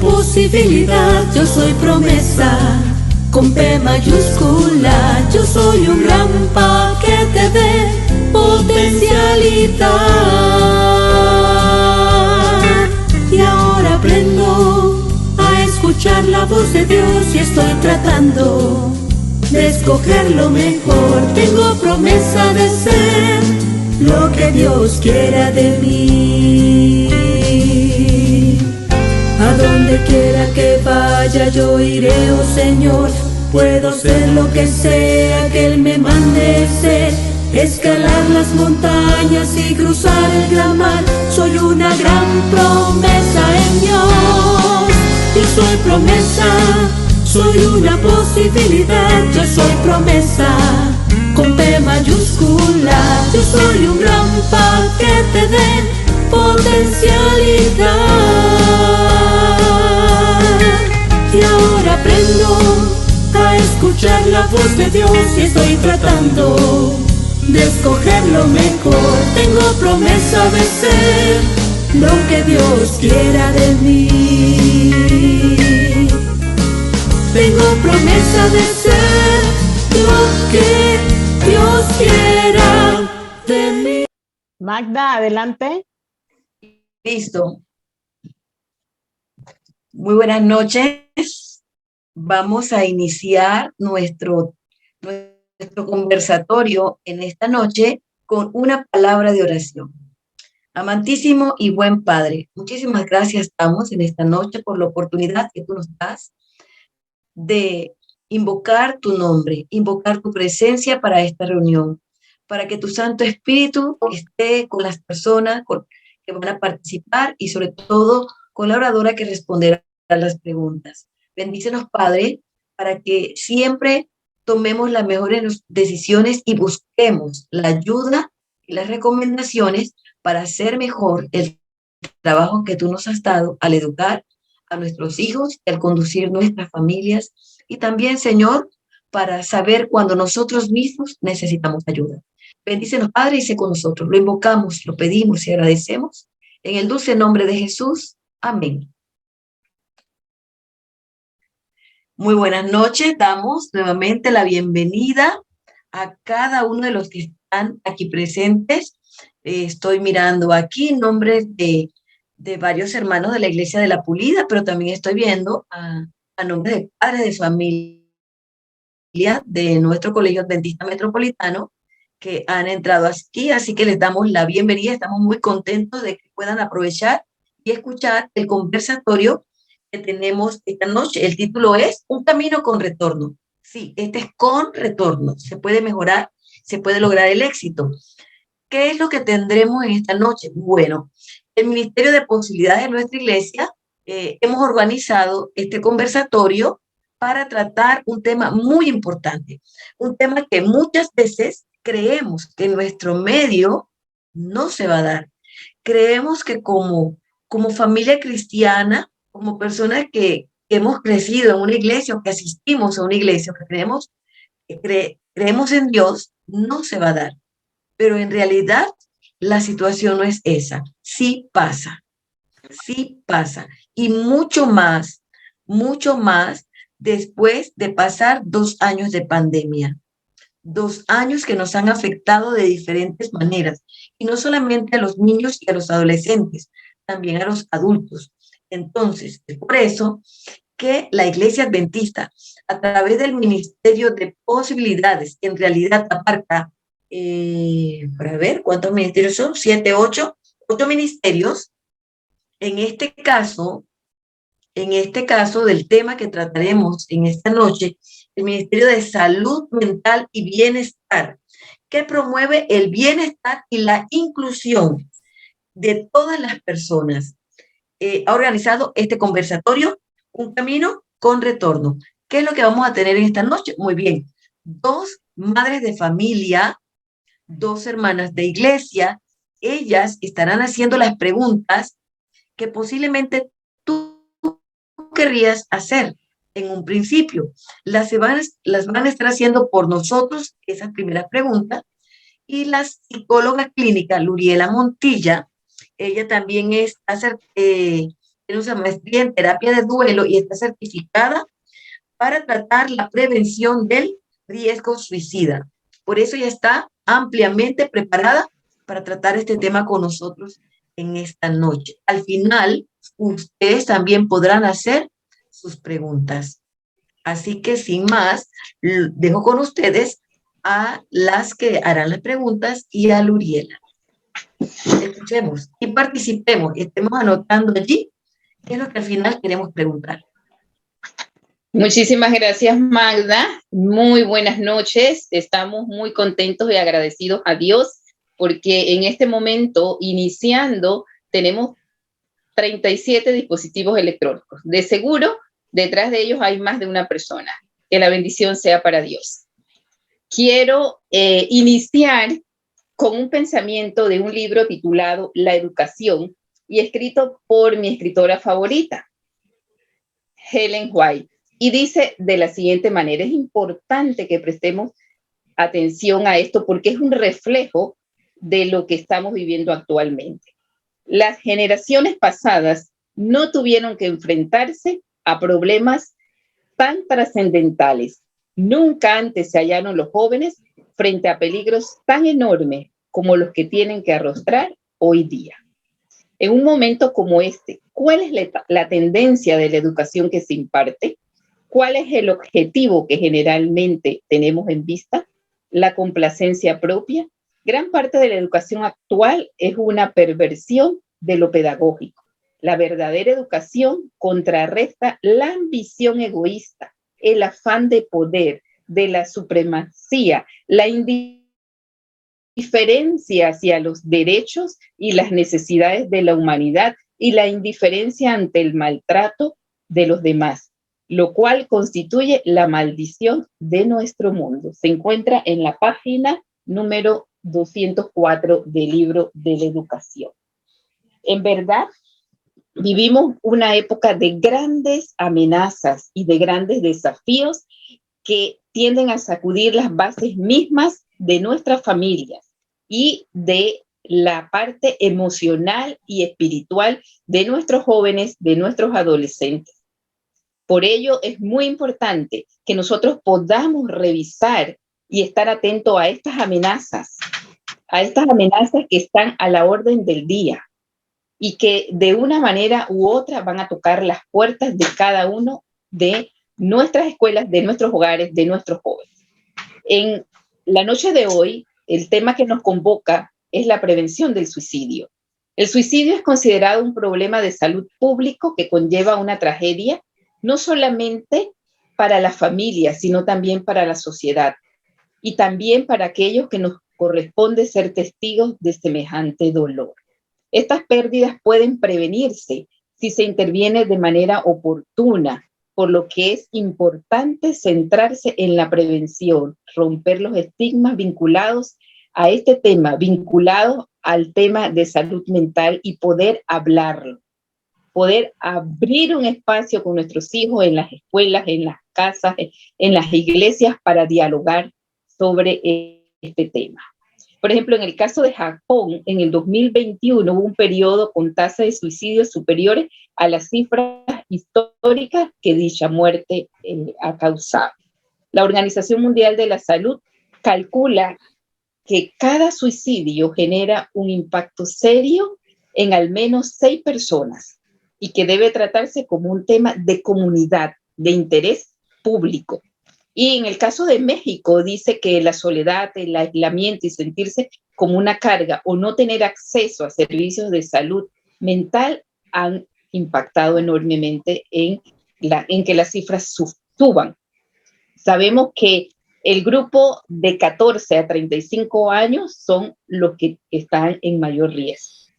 posibilidad, yo soy promesa, con P mayúscula. Yo soy un gran paquete de potencialidad. Y ahora aprendo a escuchar la voz de Dios y estoy tratando de escoger lo mejor. Tengo promesa de ser lo que Dios quiera de mí. A donde quiera que vaya yo iré, oh Señor. Puedo ser lo que sea que Él me mande ser. Escalar las montañas y cruzar el gran mar. Soy una gran promesa en Dios. Y soy promesa, soy una posibilidad. Yo soy promesa, con P mayúscula. Yo soy un gran paquete de potencialidad. Y ahora aprendo a escuchar la voz de Dios y estoy tratando de escoger lo mejor. Tengo promesa de ser lo que Dios quiera de mí. Tengo promesa de ser lo que Dios quiera de mí. Magda, adelante. Listo. Muy buenas noches. Vamos a iniciar nuestro conversatorio en esta noche con una palabra de oración. Amantísimo y buen Padre, muchísimas gracias damos en esta noche por la oportunidad que tú nos das de invocar tu nombre, invocar tu presencia para esta reunión, para que tu Santo Espíritu esté con las personas que van a participar y sobre todo con la oradora que responderá a las preguntas. Bendícenos, Padre, para que siempre tomemos las mejores decisiones y busquemos la ayuda y las recomendaciones para hacer mejor el trabajo que tú nos has dado al educar a nuestros hijos y al conducir nuestras familias. Y también, Señor, para saber cuando nosotros mismos necesitamos ayuda. Bendícenos, Padre, y sé con nosotros. Lo invocamos, lo pedimos y agradecemos. En el dulce nombre de Jesús. Amén. Muy buenas noches. Damos nuevamente la bienvenida a cada uno de los que están aquí presentes. Estoy mirando aquí nombres de varios hermanos de la Iglesia de la Pulida, pero también estoy viendo a nombres de padres de familia de nuestro Colegio Adventista Metropolitano que han entrado aquí, así que les damos la bienvenida. Estamos muy contentos de que puedan aprovechar y escuchar el conversatorio que tenemos esta noche. El título es Un camino con retorno. Sí, este es con retorno. Se puede mejorar, se puede lograr el éxito. ¿Qué es lo que tendremos en esta noche? Bueno, el Ministerio de Posibilidades de nuestra iglesia hemos organizado este conversatorio para tratar un tema muy importante, un tema que muchas veces creemos que en nuestro medio no se va a dar. Creemos que como familia cristiana, como personas que hemos crecido en una iglesia o que asistimos a una iglesia, que creemos en Dios, no se va a dar. Pero en realidad la situación no es esa. Sí pasa. Sí pasa. Y mucho más después de pasar 2 años de pandemia. 2 años que nos han afectado de diferentes maneras. Y no solamente a los niños y a los adolescentes, también a los adultos. Entonces, es por eso que la Iglesia Adventista, a través del Ministerio de Posibilidades, que en realidad abarca, para ver cuántos ministerios son, 7, 8 ministerios. En este caso del tema que trataremos en esta noche, el Ministerio de Salud Mental y Bienestar, que promueve el bienestar y la inclusión de todas las personas. Ha organizado este conversatorio, Un camino con retorno. ¿Qué es lo que vamos a tener en esta noche? Muy bien, 2 madres de familia, 2 hermanas de iglesia. Ellas estarán haciendo las preguntas que posiblemente tú querrías hacer en un principio. Las van a estar haciendo por nosotros esas primeras preguntas. Y la psicóloga clínica Luriela Montilla, ella también tiene una maestría en terapia de duelo y está certificada para tratar la prevención del riesgo suicida. Por eso ya está ampliamente preparada para tratar este tema con nosotros en esta noche. Al final, ustedes también podrán hacer sus preguntas. Así que sin más, dejo con ustedes a las que harán las preguntas y a Luriela. Escuchemos y participemos y estemos anotando allí qué es lo que al final queremos preguntar. Muchísimas gracias, Magda. Muy buenas noches. Estamos muy contentos y agradecidos a Dios porque en este momento, iniciando, tenemos 37 dispositivos electrónicos. De seguro, detrás de ellos hay más de una persona. Que la bendición sea para Dios. Quiero iniciar con un pensamiento de un libro titulado La Educación y escrito por mi escritora favorita, Ellen White. Y dice de la siguiente manera: es importante que prestemos atención a esto porque es un reflejo de lo que estamos viviendo actualmente. Las generaciones pasadas no tuvieron que enfrentarse a problemas tan trascendentales. Nunca antes se hallaron los jóvenes frente a peligros tan enormes como los que tienen que arrostrar hoy día. En un momento como este, ¿cuál es la tendencia de la educación que se imparte? ¿Cuál es el objetivo que generalmente tenemos en vista? La complacencia propia. Gran parte de la educación actual es una perversión de lo pedagógico. La verdadera educación contrarresta la ambición egoísta, el afán de poder, de la supremacía, la indiferencia hacia los derechos y las necesidades de la humanidad y la indiferencia ante el maltrato de los demás, lo cual constituye la maldición de nuestro mundo. Se encuentra en la página número 204 del libro de la educación. En verdad, vivimos una época de grandes amenazas y de grandes desafíos que tienden a sacudir las bases mismas de nuestras familias y de la parte emocional y espiritual de nuestros jóvenes, de nuestros adolescentes. Por ello, es muy importante que nosotros podamos revisar y estar atentos a estas amenazas que están a la orden del día y que de una manera u otra van a tocar las puertas de cada uno de nuestras escuelas, de nuestros hogares, de nuestros jóvenes. En la noche de hoy, el tema que nos convoca es la prevención del suicidio. El suicidio es considerado un problema de salud público que conlleva una tragedia, no solamente para la familia, sino también para la sociedad y también para aquellos que nos corresponde ser testigos de semejante dolor. Estas pérdidas pueden prevenirse si se interviene de manera oportuna, por lo que es importante centrarse en la prevención, romper los estigmas vinculados a este tema, vinculados al tema de salud mental y poder hablarlo, poder abrir un espacio con nuestros hijos en las escuelas, en las casas, en las iglesias para dialogar sobre este tema. Por ejemplo, en el caso de Japón, en el 2021 hubo un periodo con tasas de suicidio superiores a las cifras históricas que dicha muerte ha causado. La Organización Mundial de la Salud calcula que cada suicidio genera un impacto serio en al menos 6 personas y que debe tratarse como un tema de comunidad, de interés público. Y en el caso de México dice que la soledad, el aislamiento y sentirse como una carga o no tener acceso a servicios de salud mental han impactado enormemente en que las cifras suban. Sabemos que el grupo de 14 a 35 años son los que están en mayor riesgo.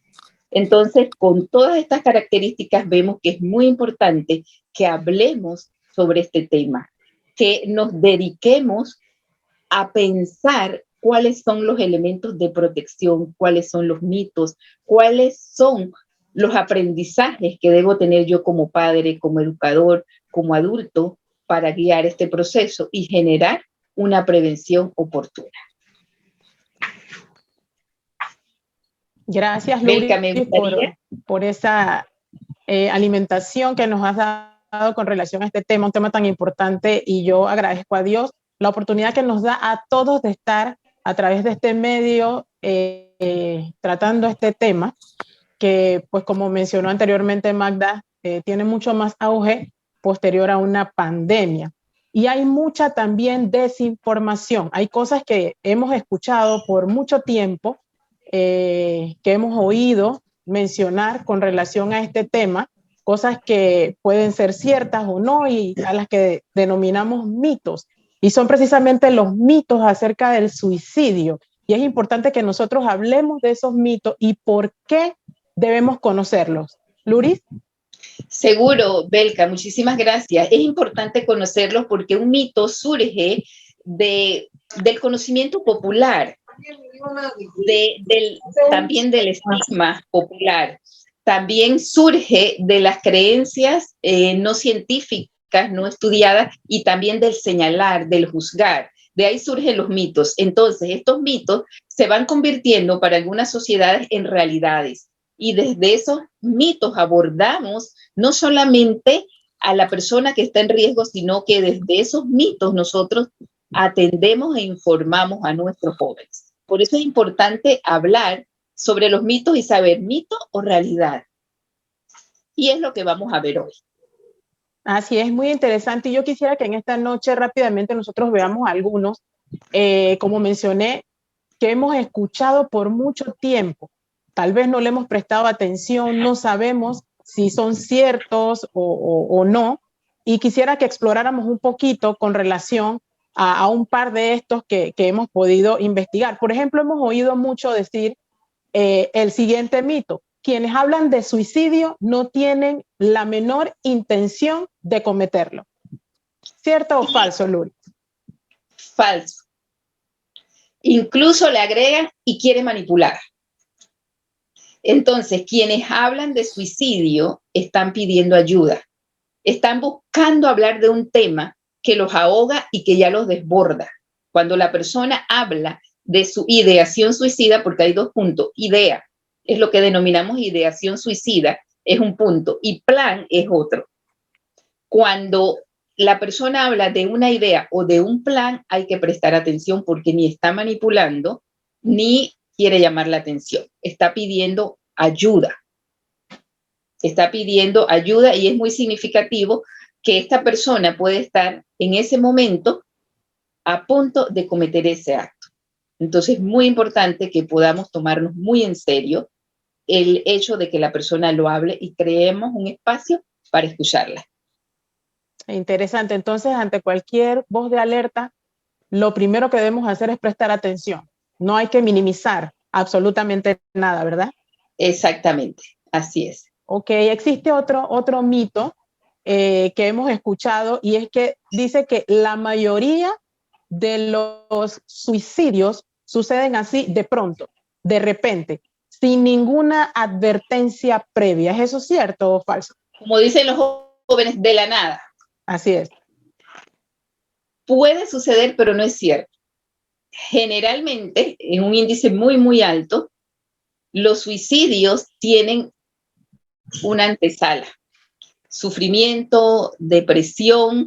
Entonces, con todas estas características vemos que es muy importante que hablemos sobre este tema, que nos dediquemos a pensar cuáles son los elementos de protección, cuáles son los mitos, cuáles son los aprendizajes que debo tener yo como padre, como educador, como adulto, para guiar este proceso y generar una prevención oportuna. Gracias, Luri, por esa alimentación que nos has dado con relación a este tema, un tema tan importante, y yo agradezco a Dios la oportunidad que nos da a todos de estar a través de este medio tratando este tema, que pues como mencionó anteriormente Magda, tiene mucho más auge posterior a una pandemia. Y hay mucha también desinformación. Hay cosas que hemos escuchado por mucho tiempo, que hemos oído mencionar con relación a este tema, cosas que pueden ser ciertas o no y a las que denominamos mitos. Y son precisamente los mitos acerca del suicidio. Y es importante que nosotros hablemos de esos mitos y por qué debemos conocerlos. Luris. Seguro, Belka, muchísimas gracias. Es importante conocerlos porque un mito surge del conocimiento popular, también del estigma popular, también surge de las creencias no científicas, no estudiadas, y también del señalar, del juzgar. De ahí surgen los mitos. Entonces, estos mitos se van convirtiendo para algunas sociedades en realidades. Y desde esos mitos abordamos no solamente a la persona que está en riesgo, sino que desde esos mitos nosotros atendemos e informamos a nuestros jóvenes. Por eso es importante hablar sobre los mitos y saber mito o realidad. Y es lo que vamos a ver hoy. Así es, muy interesante. Y yo quisiera que en esta noche rápidamente nosotros veamos algunos, como mencioné, que hemos escuchado por mucho tiempo. Tal vez no le hemos prestado atención, no sabemos si son ciertos o no. Y quisiera que exploráramos un poquito con relación a un par de estos que hemos podido investigar. Por ejemplo, hemos oído mucho decir el siguiente mito: quienes hablan de suicidio no tienen la menor intención de cometerlo. ¿Cierto o falso, Luri? Falso. Incluso le agregan y quiere manipular. Entonces, quienes hablan de suicidio están pidiendo ayuda. Están buscando hablar de un tema que los ahoga y que ya los desborda. Cuando la persona habla de su ideación suicida, porque hay dos puntos: idea es lo que denominamos ideación suicida, es un punto, y plan es otro. Cuando la persona habla de una idea o de un plan, hay que prestar atención porque ni está manipulando ni quiere llamar la atención. Está pidiendo ayuda. Está pidiendo ayuda, y es muy significativo que esta persona puede estar en ese momento a punto de cometer ese acto. Entonces es muy importante que podamos tomarnos muy en serio el hecho de que la persona lo hable y creemos un espacio para escucharla. Interesante. Entonces, ante cualquier voz de alerta, lo primero que debemos hacer es prestar atención. No hay que minimizar absolutamente nada, ¿verdad? Exactamente, así es. Ok, existe otro mito que hemos escuchado, y es que dice que la mayoría de los suicidios suceden así de pronto, de repente, sin ninguna advertencia previa. ¿Es eso cierto o falso? Como dicen los jóvenes, de la nada. Así es. Puede suceder, pero no es cierto. Generalmente, en un índice muy, muy alto, los suicidios tienen una antesala: sufrimiento, depresión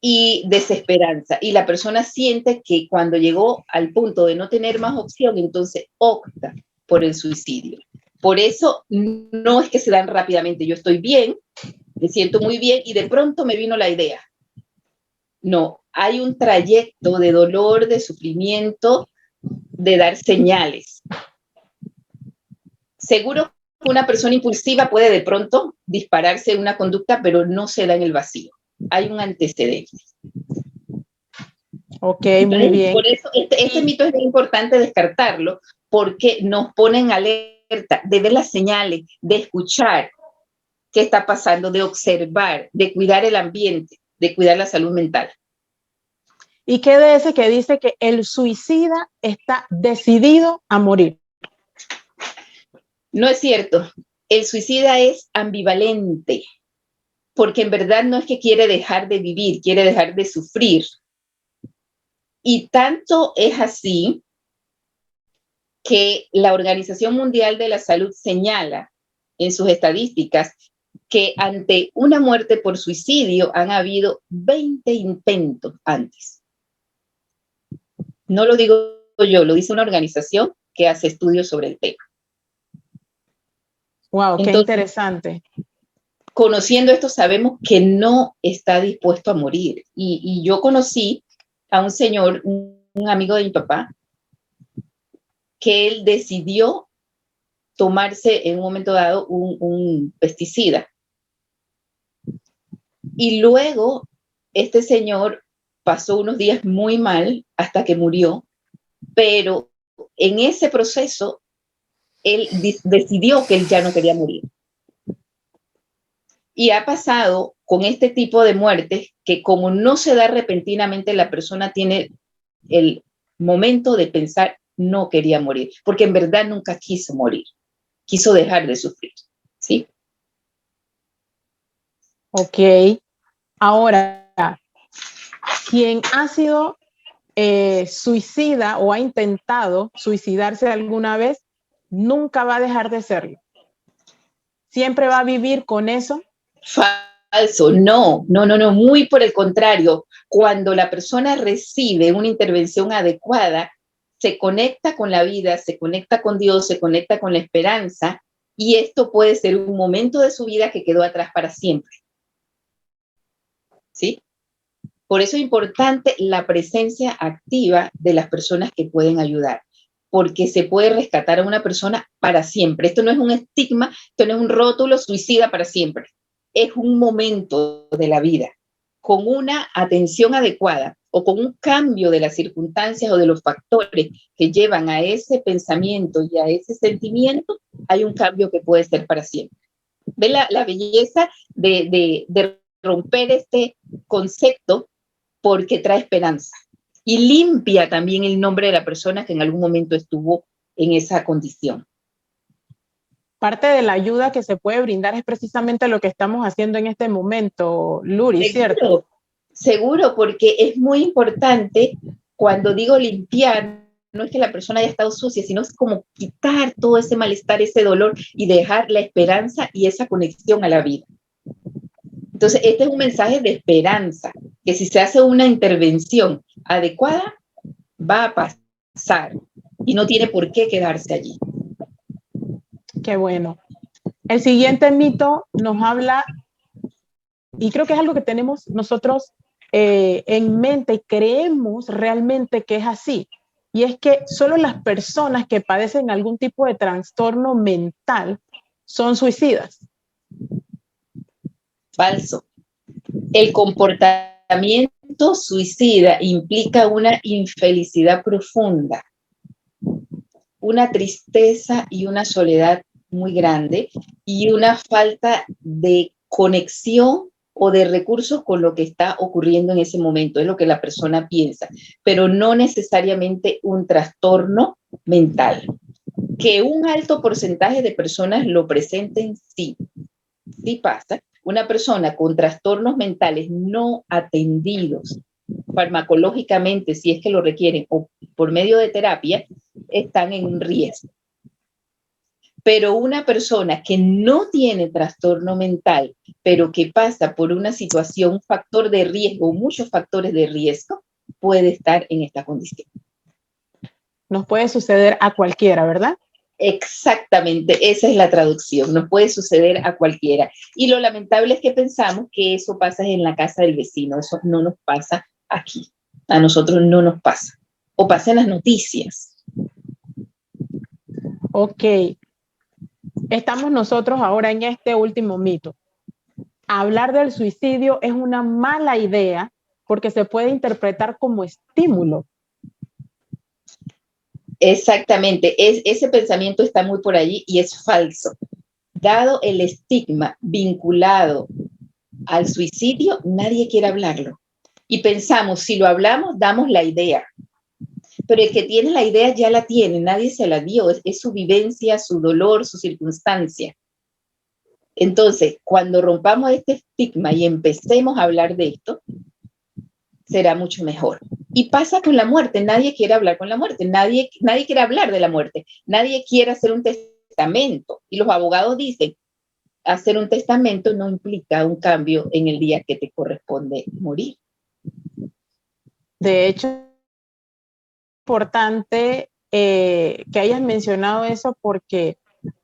y desesperanza. Y la persona siente que cuando llegó al punto de no tener más opción, entonces opta por el suicidio. Por eso no es que se dan rápidamente. Yo estoy bien, me siento muy bien y de pronto me vino la idea. No, hay un trayecto de dolor, de sufrimiento, de dar señales. Seguro que una persona impulsiva puede de pronto dispararse una conducta, pero no se da en el vacío. Hay un antecedente. Ok, muy bien. Por eso este mito es muy importante descartarlo, porque nos ponen alerta de ver las señales, de escuchar qué está pasando, de observar, de cuidar el ambiente, de cuidar la salud mental. ¿Y qué de ese que dice que el suicida está decidido a morir? No es cierto. El suicida es ambivalente, porque en verdad no es que quiere dejar de vivir, quiere dejar de sufrir. Y tanto es así que la Organización Mundial de la Salud señala en sus estadísticas que ante una muerte por suicidio han habido 20 intentos antes. No lo digo yo, lo dice una organización que hace estudios sobre el tema. Wow, Entonces, qué interesante. Conociendo esto, sabemos que no está dispuesto a morir. Y yo conocí a un señor, un amigo de mi papá, que él decidió tomarse en un momento dado un pesticida. Y luego este señor pasó unos días muy mal hasta que murió, pero en ese proceso él decidió que él ya no quería morir. Y ha pasado con este tipo de muertes que como no se da repentinamente, la persona tiene el momento de pensar, no quería morir, porque en verdad nunca quiso morir, quiso dejar de sufrir, ¿sí? Ok. Ahora, quien ha sido suicida o ha intentado suicidarse alguna vez, nunca va a dejar de serlo. Siempre va a vivir con eso. Falso, no, muy por el contrario. Cuando la persona recibe una intervención adecuada, se conecta con la vida, se conecta con Dios, se conecta con la esperanza, y esto puede ser un momento de su vida que quedó atrás para siempre. ¿Sí? Por eso es importante la presencia activa de las personas que pueden ayudar, porque se puede rescatar a una persona para siempre. Esto no es un estigma, esto no es un rótulo suicida para siempre. Es un momento de la vida, con una atención adecuada o con un cambio de las circunstancias o de los factores que llevan a ese pensamiento y a ese sentimiento, hay un cambio que puede ser para siempre. ¿Ve la belleza de romper este concepto? Porque trae esperanza y limpia también el nombre de la persona que en algún momento estuvo en esa condición. Parte de la ayuda que se puede brindar es precisamente lo que estamos haciendo en este momento, Luri, ¿cierto? Seguro, porque es muy importante. Cuando digo limpiar, no es que la persona haya estado sucia, sino es como quitar todo ese malestar, ese dolor y dejar la esperanza y esa conexión a la vida. Entonces, este es un mensaje de esperanza, que si se hace una intervención adecuada, va a pasar y no tiene por qué quedarse allí. Qué bueno. El siguiente mito nos habla, y creo que es algo que tenemos nosotros en mente y creemos realmente que es así, y es que solo las personas que padecen algún tipo de trastorno mental son suicidas. Falso. El comportamiento suicida implica una infelicidad profunda, una tristeza y una soledad muy grande y una falta de conexión o de recursos con lo que está ocurriendo en ese momento, es lo que la persona piensa, pero no necesariamente un trastorno mental. Que un alto porcentaje de personas lo presenten, sí pasa. Una persona con trastornos mentales no atendidos farmacológicamente, si es que lo requieren, o por medio de terapia, están en un riesgo. Pero una persona que no tiene trastorno mental, pero que pasa por una situación, un factor de riesgo, muchos factores de riesgo, puede estar en esta condición. Nos puede suceder a cualquiera, ¿verdad? Exactamente, esa es la traducción, nos puede suceder a cualquiera. Y lo lamentable es que pensamos que eso pasa en la casa del vecino, eso no nos pasa aquí, a nosotros no nos pasa, o pasa en las noticias. Ok, estamos nosotros ahora en este último mito. Hablar del suicidio es una mala idea porque se puede interpretar como estímulo. Exactamente, ese pensamiento está muy por allí y es falso. Dado el estigma vinculado al suicidio, nadie quiere hablarlo. Y pensamos, si lo hablamos, damos la idea. Pero el que tiene la idea ya la tiene, nadie se la dio, es su vivencia, su dolor, su circunstancia. Entonces, cuando rompamos este estigma y empecemos a hablar de esto, será mucho mejor. Y pasa con la muerte, nadie quiere hablar con la muerte, nadie quiere hablar de la muerte, nadie quiere hacer un testamento. Y los abogados dicen, hacer un testamento no implica un cambio en el día que te corresponde morir. De hecho, es importante que hayas mencionado eso porque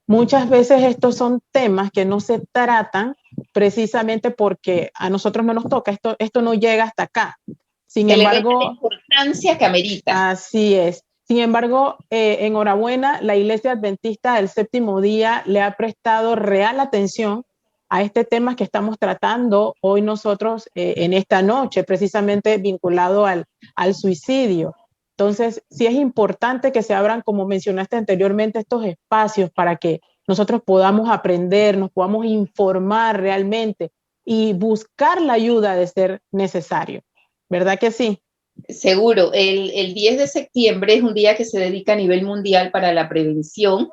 muchas veces estos son temas que no se tratan precisamente porque a nosotros no nos toca, esto no llega hasta acá. Sin embargo, la importancia que amerita. Así es. Sin embargo, enhorabuena, la Iglesia Adventista del Séptimo Día le ha prestado real atención a este tema que estamos tratando hoy nosotros en esta noche, precisamente vinculado al suicidio. Entonces, sí es importante que se abran, como mencionaste anteriormente, estos espacios para que nosotros podamos aprender, nos podamos informar realmente y buscar la ayuda de ser necesario. ¿Verdad que sí? Seguro, el 10 de septiembre es un día que se dedica a nivel mundial para la prevención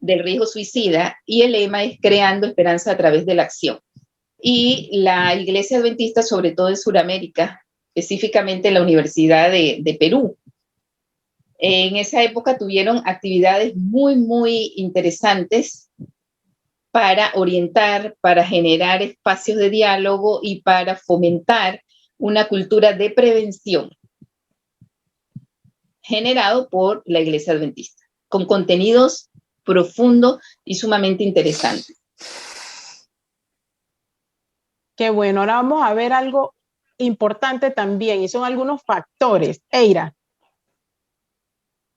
del riesgo suicida y el lema es creando esperanza a través de la acción. Y la Iglesia Adventista, sobre todo en Sudamérica, específicamente en la Universidad de Perú, en esa época tuvieron actividades muy, muy interesantes para orientar, para generar espacios de diálogo y para fomentar una cultura de prevención generado por la Iglesia Adventista, con contenidos profundos y sumamente interesantes. Qué bueno, ahora vamos a ver algo importante también, y son algunos factores. Eira.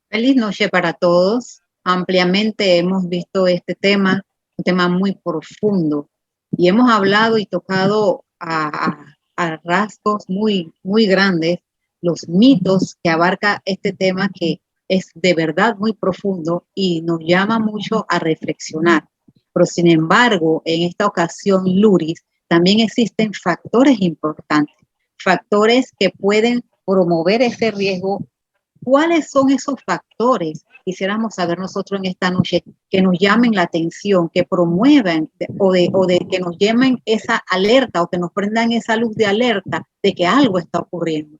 Feliz noche para todos. Ampliamente hemos visto este tema, un tema muy profundo, y hemos hablado y tocado a rasgos muy, muy grandes los mitos que abarca este tema, que es de verdad muy profundo y nos llama mucho a reflexionar. Pero sin embargo, en esta ocasión, Luris, también existen factores importantes, factores que pueden promover ese riesgo. ¿Cuáles son esos factores? Quisiéramos saber nosotros en esta noche, que nos llamen la atención, que promuevan o de que nos llamen esa alerta o que nos prendan esa luz de alerta de que algo está ocurriendo.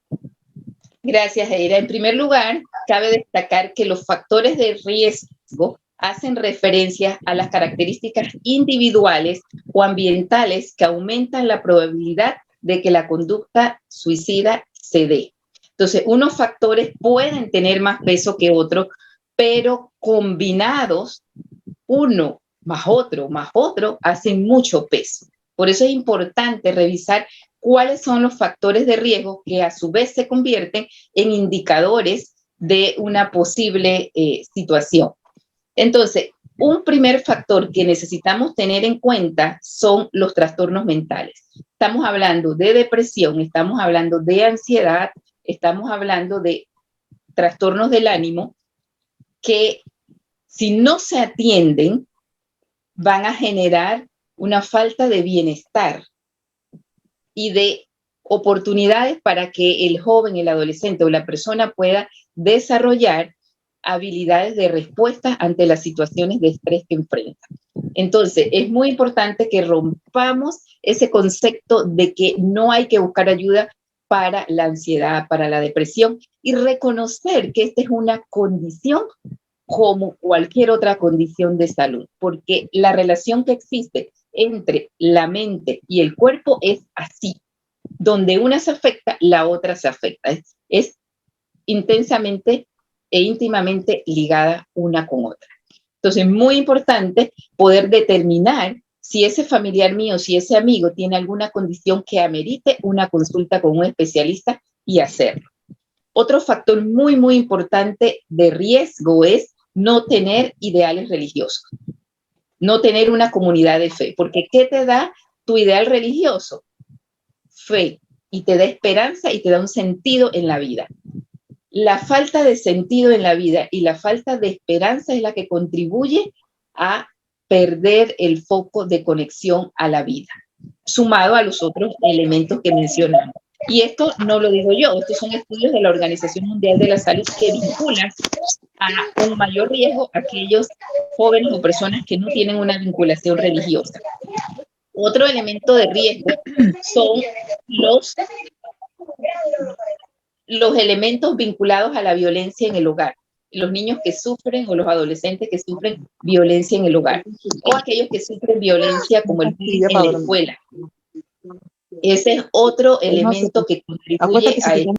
Gracias, Eira. En primer lugar, cabe destacar que los factores de riesgo hacen referencia a las características individuales o ambientales que aumentan la probabilidad de que la conducta suicida se dé. Entonces, unos factores pueden tener más peso que otros, pero combinados, uno más otro, hacen mucho peso. Por eso es importante revisar cuáles son los factores de riesgo que a su vez se convierten en indicadores de una posible situación. Entonces, un primer factor que necesitamos tener en cuenta son los trastornos mentales. Estamos hablando de depresión, estamos hablando de ansiedad, estamos hablando de trastornos del ánimo que, si no se atienden, van a generar una falta de bienestar y de oportunidades para que el joven, el adolescente o la persona pueda desarrollar habilidades de respuesta ante las situaciones de estrés que enfrenta. Entonces, es muy importante que rompamos ese concepto de que no hay que buscar ayuda para la ansiedad, para la depresión, y reconocer que esta es una condición como cualquier otra condición de salud, porque la relación que existe entre la mente y el cuerpo es así, donde una se afecta, la otra se afecta. Es intensamente e íntimamente ligada una con otra. Entonces, es muy importante poder determinar si ese familiar mío, si ese amigo tiene alguna condición que amerite una consulta con un especialista y hacerlo. Otro factor muy, muy importante de riesgo es no tener ideales religiosos, no tener una comunidad de fe, porque ¿qué te da tu ideal religioso? Fe, y te da esperanza y te da un sentido en la vida. La falta de sentido en la vida y la falta de esperanza es la que contribuye a perder el foco de conexión a la vida, sumado a los otros elementos que mencionamos. Y esto no lo digo yo, estos son estudios de la Organización Mundial de la Salud que vinculan a un mayor riesgo a aquellos jóvenes o personas que no tienen una vinculación religiosa. Otro elemento de riesgo son los elementos vinculados a la violencia en el hogar. los niños que sufren o los adolescentes que sufren violencia en el hogar, o aquellos que sufren violencia como el bullying en la escuela. Ese es otro elemento que contribuye a esto.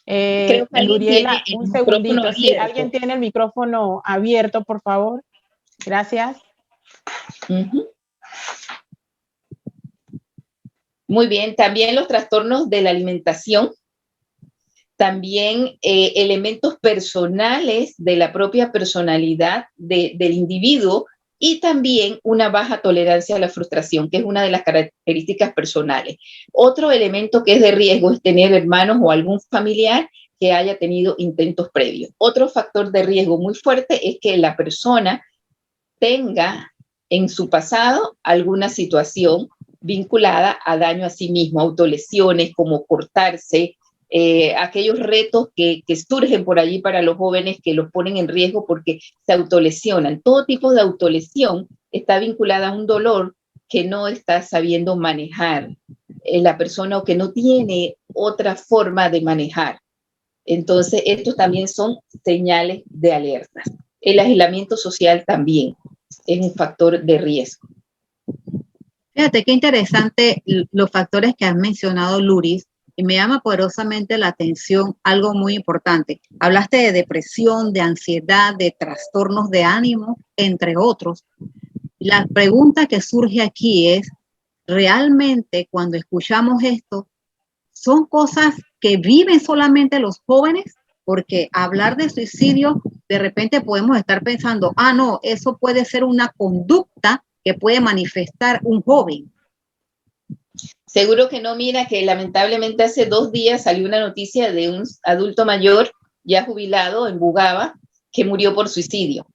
Creo que Luriela, un segundito. Sí, alguien tiene el micrófono abierto, por favor. Gracias. Muy bien, también los trastornos de la alimentación, también elementos personales de la propia personalidad del individuo y también una baja tolerancia a la frustración, que es una de las características personales. Otro elemento que es de riesgo es tener hermanos o algún familiar que haya tenido intentos previos. Otro factor de riesgo muy fuerte es que la persona tenga en su pasado alguna situación vinculada a daño a sí mismo, autolesiones como cortarse, aquellos retos que surgen por allí para los jóvenes que los ponen en riesgo porque se autolesionan. Todo tipo de autolesión está vinculada a un dolor que no está sabiendo manejar la persona o que no tiene otra forma de manejar. Entonces, estos también son señales de alerta. El aislamiento social también es un factor de riesgo. Fíjate qué interesante los factores que has mencionado, Luris, y me llama poderosamente la atención algo muy importante. Hablaste de depresión, de ansiedad, de trastornos de ánimo, entre otros. La pregunta que surge aquí es, ¿realmente cuando escuchamos esto, son cosas que viven solamente los jóvenes? Porque hablar de suicidio, de repente podemos estar pensando, no, eso puede ser una conducta que puede manifestar un joven. Seguro que no, mira que lamentablemente hace 2 días salió una noticia de un adulto mayor ya jubilado en Bugaba que murió por suicidio.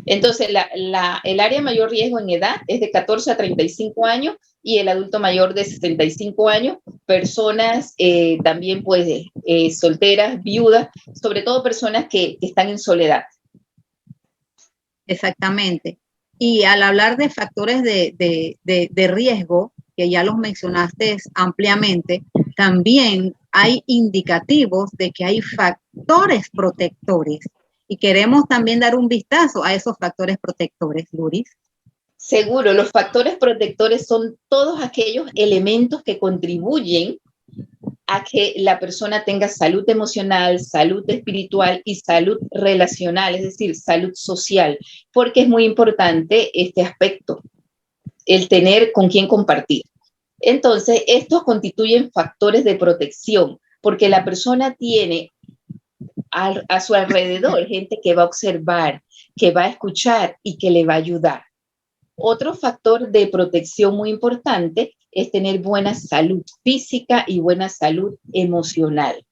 Entonces, el área mayor riesgo en edad es de 14 a 35 años y el adulto mayor de 65 años, personas también pues solteras, viudas, sobre todo personas que están en soledad. Exactamente. Y al hablar de factores de riesgo, que ya los mencionaste ampliamente, también hay indicativos de que hay factores protectores. Y queremos también dar un vistazo a esos factores protectores, Luris. Seguro, los factores protectores son todos aquellos elementos que contribuyen a que la persona tenga salud emocional, salud espiritual y salud relacional, es decir, salud social, porque es muy importante este aspecto, el tener con quién compartir. Entonces, estos constituyen factores de protección, porque la persona tiene a su alrededor gente que va a observar, que va a escuchar y que le va a ayudar. Otro factor de protección muy importante es tener buena salud física y buena salud emocional.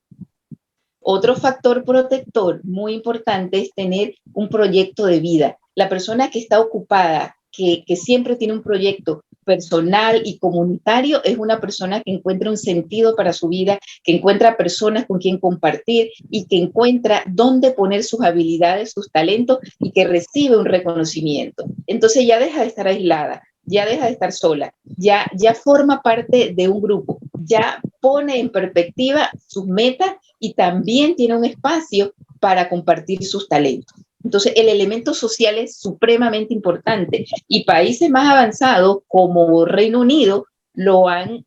Otro factor protector muy importante es tener un proyecto de vida. La persona que está ocupada, que siempre tiene un proyecto personal y comunitario, es una persona que encuentra un sentido para su vida, que encuentra personas con quien compartir y que encuentra dónde poner sus habilidades, sus talentos y que recibe un reconocimiento. Entonces ya deja de estar aislada, ya deja de estar sola, ya forma parte de un grupo, ya pone en perspectiva sus metas y también tiene un espacio para compartir sus talentos. Entonces, el elemento social es supremamente importante y países más avanzados como Reino Unido lo han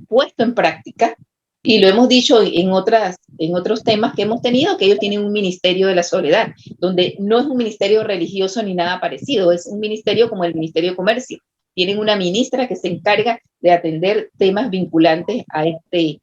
puesto en práctica y lo hemos dicho en otros temas que hemos tenido, que ellos tienen un ministerio de la soledad, donde no es un ministerio religioso ni nada parecido, es un ministerio como el Ministerio de Comercio. Tienen una ministra que se encarga de atender temas vinculantes a este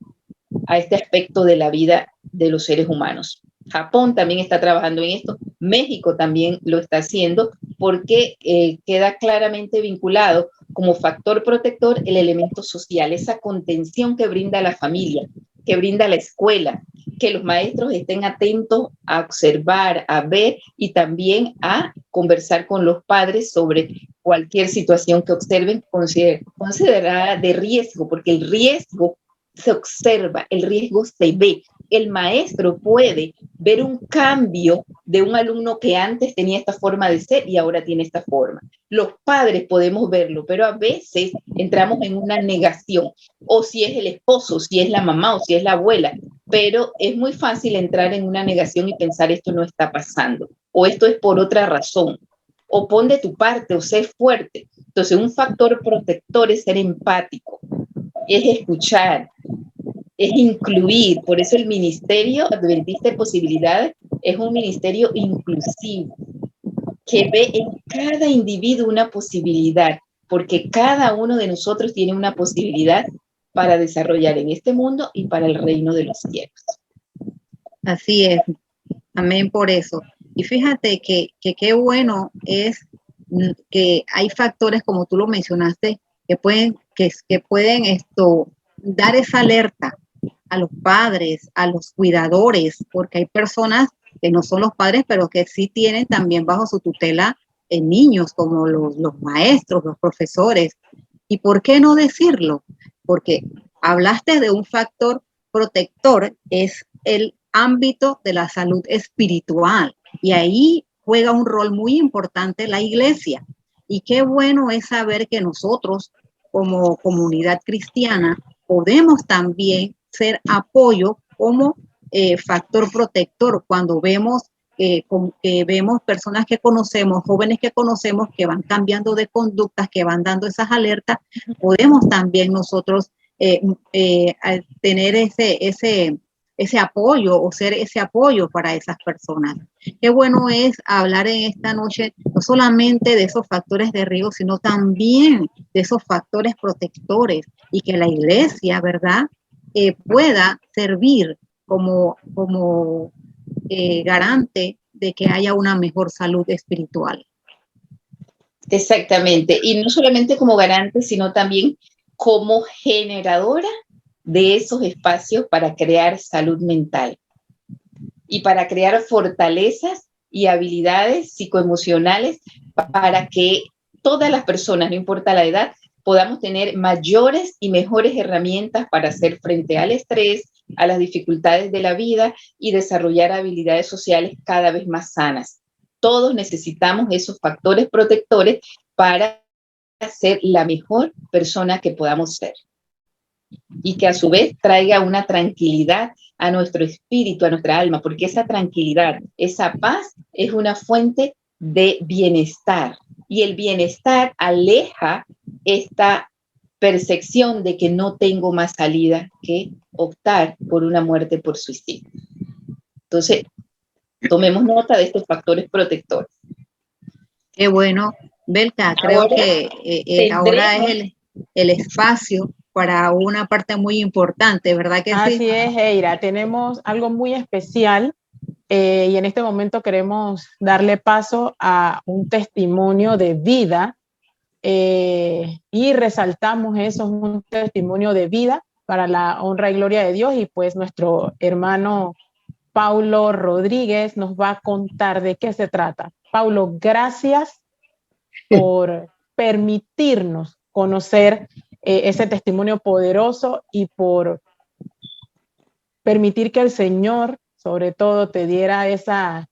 aspecto de la vida de los seres humanos. Japón también está trabajando en esto, México también lo está haciendo porque queda claramente vinculado como factor protector el elemento social, esa contención que brinda la familia, que brinda la escuela, que los maestros estén atentos a observar, a ver y también a conversar con los padres sobre cualquier situación que observen considerada de riesgo, porque el riesgo se observa, el riesgo se ve. El maestro puede ver un cambio de un alumno que antes tenía esta forma de ser y ahora tiene esta forma. Los padres podemos verlo, pero a veces entramos en una negación, o si es el esposo, si es la mamá o si es la abuela, pero es muy fácil entrar en una negación y pensar esto no está pasando, o esto es por otra razón, o pon de tu parte, o sé fuerte. Entonces, un factor protector es ser empático, es escuchar, es incluir. Por eso el Ministerio Adventista de Posibilidades es un ministerio inclusivo, que ve en cada individuo una posibilidad, porque cada uno de nosotros tiene una posibilidad para desarrollar en este mundo y para el reino de los cielos. Así es. Amén por eso. Y fíjate que qué bueno es que hay factores, como tú lo mencionaste, que pueden dar esa alerta a los padres, a los cuidadores, porque hay personas que no son los padres, pero que sí tienen también bajo su tutela niños, como los maestros, los profesores. ¿Y por qué no decirlo? Porque hablaste de un factor protector, es el ámbito de la salud espiritual, y ahí juega un rol muy importante la iglesia. Y qué bueno es saber que nosotros, como comunidad cristiana, podemos también ser apoyo como factor protector cuando vemos personas que conocemos, jóvenes que conocemos que van cambiando de conductas, que van dando esas alertas. Podemos también nosotros tener ese apoyo o ser ese apoyo para esas personas. Qué bueno es hablar en esta noche no solamente de esos factores de riesgo, sino también de esos factores protectores, y que la iglesia, ¿verdad?, pueda servir como garante de que haya una mejor salud espiritual. Exactamente, y no solamente como garante, sino también como generadora de esos espacios para crear salud mental y para crear fortalezas y habilidades psicoemocionales para que todas las personas, no importa la edad, podamos tener mayores y mejores herramientas para hacer frente al estrés, a las dificultades de la vida y desarrollar habilidades sociales cada vez más sanas. Todos necesitamos esos factores protectores para ser la mejor persona que podamos ser, y que a su vez traiga una tranquilidad a nuestro espíritu, a nuestra alma, porque esa tranquilidad, esa paz es una fuente de bienestar, y el bienestar aleja esta percepción de que no tengo más salida que optar por una muerte por suicidio. Entonces, tomemos nota de estos factores protectores. Qué bueno, Belka, creo que ahora es el espacio para una parte muy importante, ¿verdad que sí? Así es, Eira, tenemos algo muy especial y en este momento queremos darle paso a un testimonio de vida y resaltamos eso, un testimonio de vida para la honra y gloria de Dios, y pues nuestro hermano Paulo Rodríguez nos va a contar de qué se trata. Paulo, gracias por permitirnos conocer ese testimonio poderoso y por permitir que el Señor, sobre todo, te diera esa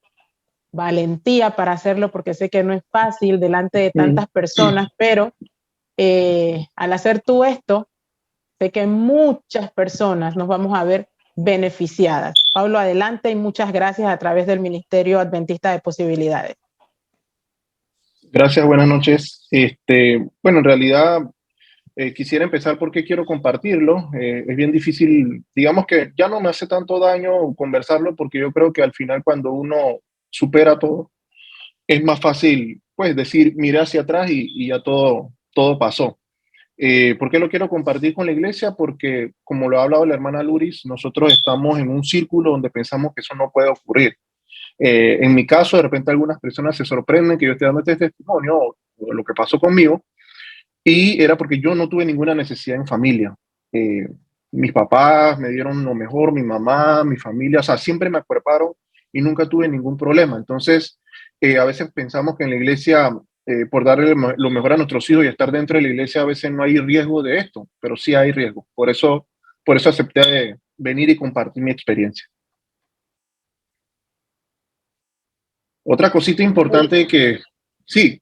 valentía para hacerlo, porque sé que no es fácil delante de tantas personas, pero al hacer tú esto, sé que muchas personas nos vamos a ver beneficiadas. Pablo, adelante, y muchas gracias a través del Ministerio Adventista de Posibilidades. Gracias, buenas noches. Bueno, en realidad quisiera empezar porque quiero compartirlo. Es bien difícil, digamos que ya no me hace tanto daño conversarlo, porque yo creo que al final, cuando uno supera todo, es más fácil pues decir, mira hacia atrás y ya todo pasó. ¿Por qué lo quiero compartir con la iglesia? Porque, como lo ha hablado la hermana Luris, nosotros estamos en un círculo donde pensamos que eso no puede ocurrir. En mi caso, de repente algunas personas se sorprenden que yo esté dando este testimonio o lo que pasó conmigo, y era porque yo no tuve ninguna necesidad en familia. Mis papás me dieron lo mejor, mi mamá, mi familia, o sea, siempre me acuerparon y nunca tuve ningún problema. Entonces, a veces pensamos que en la iglesia, por darle lo mejor a nuestros hijos y estar dentro de la iglesia, a veces no hay riesgo de esto, pero sí hay riesgo. Por eso acepté venir y compartir mi experiencia. Otra cosita importante que, sí,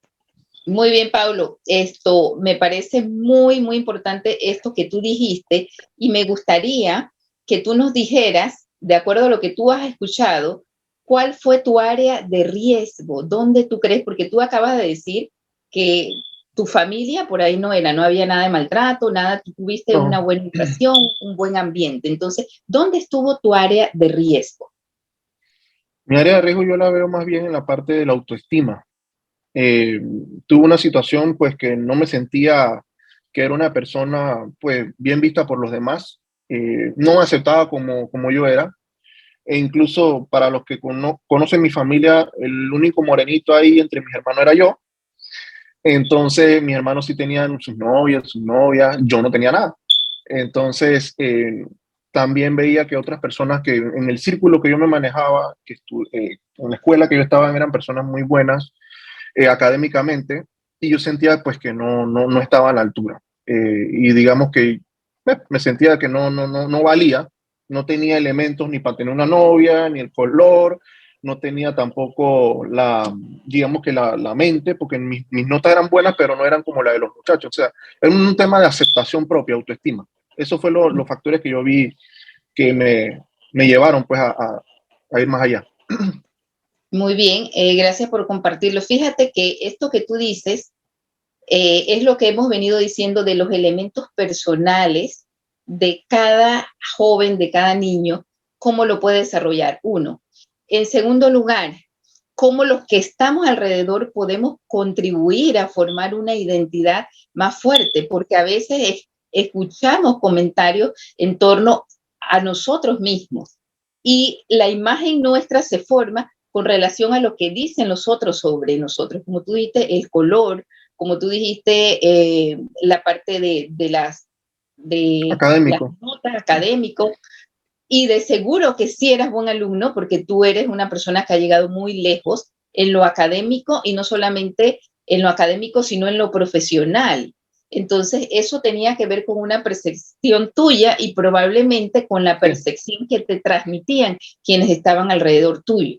Muy bien, Paulo. Esto me parece muy, muy importante esto que tú dijiste y me gustaría que tú nos dijeras, de acuerdo a lo que tú has escuchado, cuál fue tu área de riesgo, dónde tú crees, porque tú acabas de decir que tu familia por ahí no había nada de maltrato, nada, tú tuviste no. una buena educación, un buen ambiente. Entonces, ¿dónde estuvo tu área de riesgo? Mi área de riesgo yo la veo más bien en la parte de la autoestima. Eh, Tuve una situación pues que no me sentía que era una persona pues bien vista por los demás, no me aceptaba como yo era, e incluso para los que conocen mi familia, el único morenito ahí entre mis hermanos era yo. Entonces mis hermanos sí tenían sus novias, yo no tenía nada. Entonces también veía que otras personas que en el círculo que yo me manejaba, en la escuela que yo estaba, eran personas muy buenas académicamente, y yo sentía pues que no estaba a la altura. Y digamos que me sentía que no valía, no tenía elementos ni para tener una novia, ni el color, no tenía tampoco digamos que la mente, porque mis notas eran buenas, pero no eran como la de los muchachos. O sea, era un tema de aceptación propia, autoestima. Eso fue los factores que yo vi que me llevaron pues a ir más allá. Muy bien, gracias por compartirlo. Fíjate que esto que tú dices es lo que hemos venido diciendo de los elementos personales de cada joven, de cada niño, cómo lo puede desarrollar. Uno. En segundo lugar, cómo los que estamos alrededor podemos contribuir a formar una identidad más fuerte, porque a veces escuchamos comentarios en torno a nosotros mismos y la imagen nuestra se forma con relación a lo que dicen los otros sobre nosotros, como tú dijiste, el color, como tú dijiste, la parte de las Académico. notas académicas, y de seguro que sí eras buen alumno porque tú eres una persona que ha llegado muy lejos en lo académico y no solamente en lo académico, sino en lo profesional. Entonces, eso tenía que ver con una percepción tuya y probablemente con la percepción que te transmitían quienes estaban alrededor tuyo.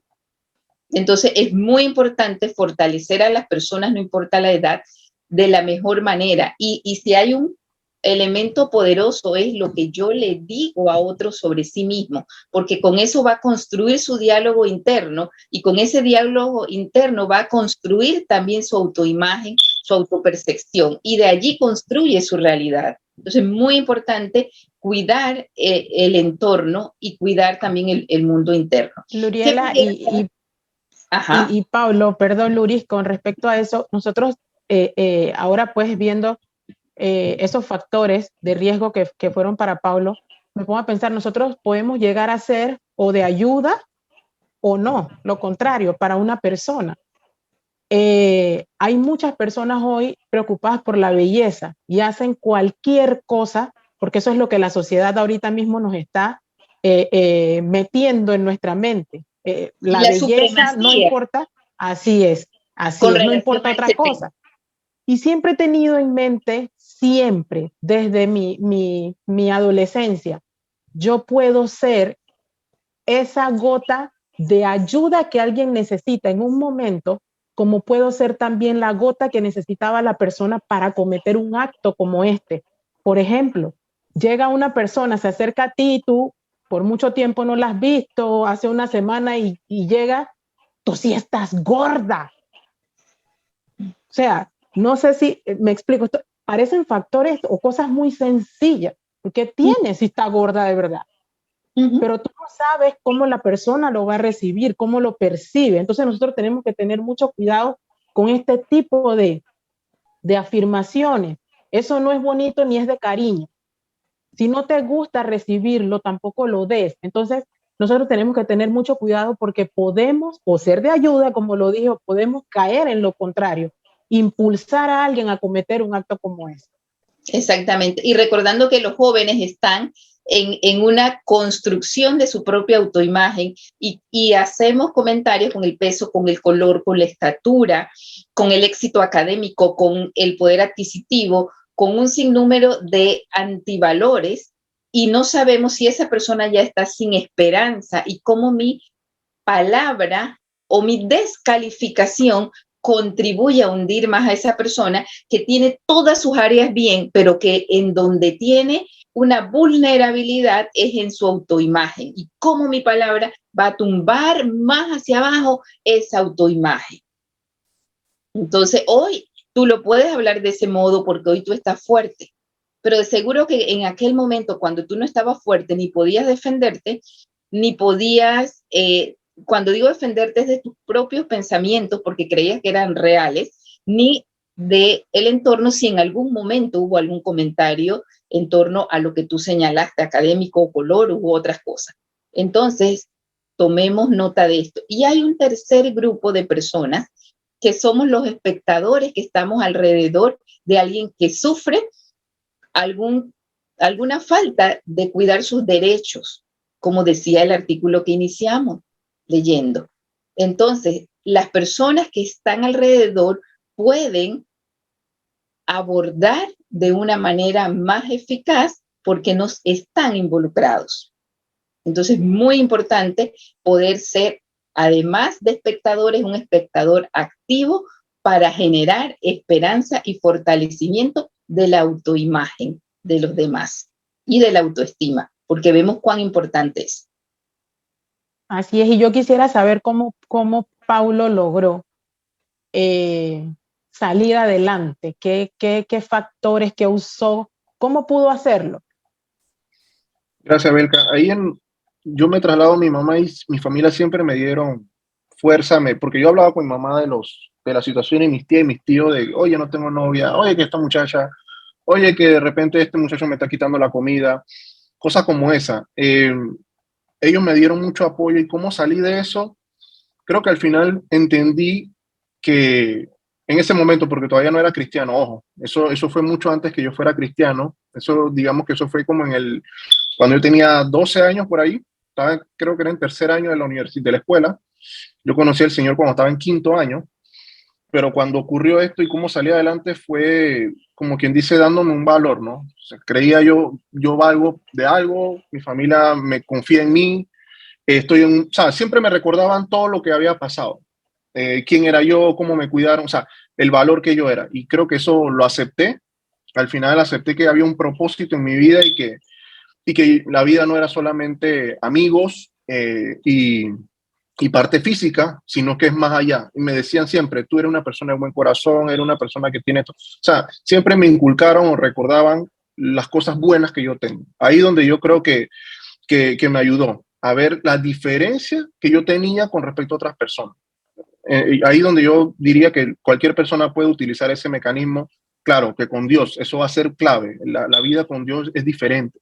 Entonces, es muy importante fortalecer a las personas, no importa la edad, de la mejor manera. Y si hay un elemento poderoso es lo que yo le digo a otros sobre sí mismo, porque con eso va a construir su diálogo interno y con ese diálogo interno va a construir también su autoimagen, su autopercepción y de allí construye su realidad. Entonces, es muy importante cuidar el entorno y cuidar también el mundo interno. Luriela Ajá. y Pablo, perdón, Luris, con respecto a eso, nosotros ahora pues viendo esos factores de riesgo que fueron para Pablo, me pongo a pensar, nosotros podemos llegar a ser o de ayuda o no, lo contrario, para una persona. Hay muchas personas hoy preocupadas por la belleza y hacen cualquier cosa, porque eso es lo que la sociedad ahorita mismo nos está metiendo en nuestra mente. La belleza no importa, así es, no importa otra cosa. Y siempre he tenido en mente, siempre, desde mi adolescencia, yo puedo ser esa gota de ayuda que alguien necesita en un momento, como puedo ser también la gota que necesitaba la persona para cometer un acto como este. Por ejemplo, llega una persona, se acerca a ti, tú por mucho tiempo no la has visto, hace una semana y llega, tú sí estás gorda. O sea, no sé si me explico, esto parecen factores o cosas muy sencillas, porque tiene si está gorda de verdad. Pero tú no sabes cómo la persona lo va a recibir, cómo lo percibe. Entonces nosotros tenemos que tener mucho cuidado con este tipo de afirmaciones. Eso no es bonito ni es de cariño. Si no te gusta recibirlo, tampoco lo des. Entonces nosotros tenemos que tener mucho cuidado porque podemos, o ser de ayuda, como lo dijo, podemos caer en lo contrario, impulsar a alguien a cometer un acto como ese. Exactamente. Y recordando que los jóvenes están en una construcción de su propia autoimagen y hacemos comentarios con el peso, con el color, con la estatura, con el éxito académico, con el poder adquisitivo, con un sinnúmero de antivalores y no sabemos si esa persona ya está sin esperanza y cómo mi palabra o mi descalificación contribuye a hundir más a esa persona que tiene todas sus áreas bien, pero que en donde tiene una vulnerabilidad es en su autoimagen, y cómo mi palabra va a tumbar más hacia abajo esa autoimagen. Entonces hoy tú lo puedes hablar de ese modo porque hoy tú estás fuerte, pero de seguro que en aquel momento cuando tú no estabas fuerte ni podías defenderte, ni podías, cuando digo defenderte es de tus propios pensamientos porque creías que eran reales, ni de el entorno si en algún momento hubo algún comentario en torno a lo que tú señalaste, académico, color u otras cosas. Entonces, tomemos nota de esto. Y hay un tercer grupo de personas que somos los espectadores que estamos alrededor de alguien que sufre alguna falta de cuidar sus derechos, como decía el artículo que iniciamos leyendo. Entonces, las personas que están alrededor pueden abordar de una manera más eficaz porque no están involucrados. Entonces, muy importante poder ser, además de espectadores, un espectador activo para generar esperanza y fortalecimiento de la autoimagen de los demás y de la autoestima, porque vemos cuán importante es. Así es, y yo quisiera saber cómo Paulo logró salir adelante, qué factores que usó, cómo pudo hacerlo. Gracias, Belka. Yo me traslado a mi mamá y mi familia siempre me dieron fuerza, porque yo hablaba con mi mamá de la situación y mis tías y mis tíos de, oye, no tengo novia, oye, que esta muchacha, oye, que de repente este muchacho me está quitando la comida, cosas como esa. Ellos me dieron mucho apoyo y cómo salí de eso, creo que al final entendí que en ese momento, porque todavía no era cristiano, ojo, eso fue mucho antes que yo fuera cristiano, digamos que eso fue como cuando yo tenía 12 años por ahí, creo que era en tercer año de la universidad, de la escuela. Yo conocí al Señor cuando estaba en quinto año, pero cuando ocurrió esto y cómo salí adelante fue como quien dice dándome un valor, ¿no? O sea, creía yo valgo de algo, mi familia me confía en mí, o sea, siempre me recordaban todo lo que había pasado, quién era yo, cómo me cuidaron, o sea, el valor que yo era, y creo que eso lo acepté. Al final acepté que había un propósito en mi vida y que la vida no era solamente amigos y parte física, sino que es más allá. Y me decían siempre, tú eres una persona de buen corazón, eres una persona que tiene esto. O sea, siempre me inculcaron o recordaban las cosas buenas que yo tengo. Ahí donde yo creo que me ayudó a ver la diferencia que yo tenía con respecto a otras personas. Ahí donde yo diría que cualquier persona puede utilizar ese mecanismo. Claro, que con Dios eso va a ser clave. La vida con Dios es diferente.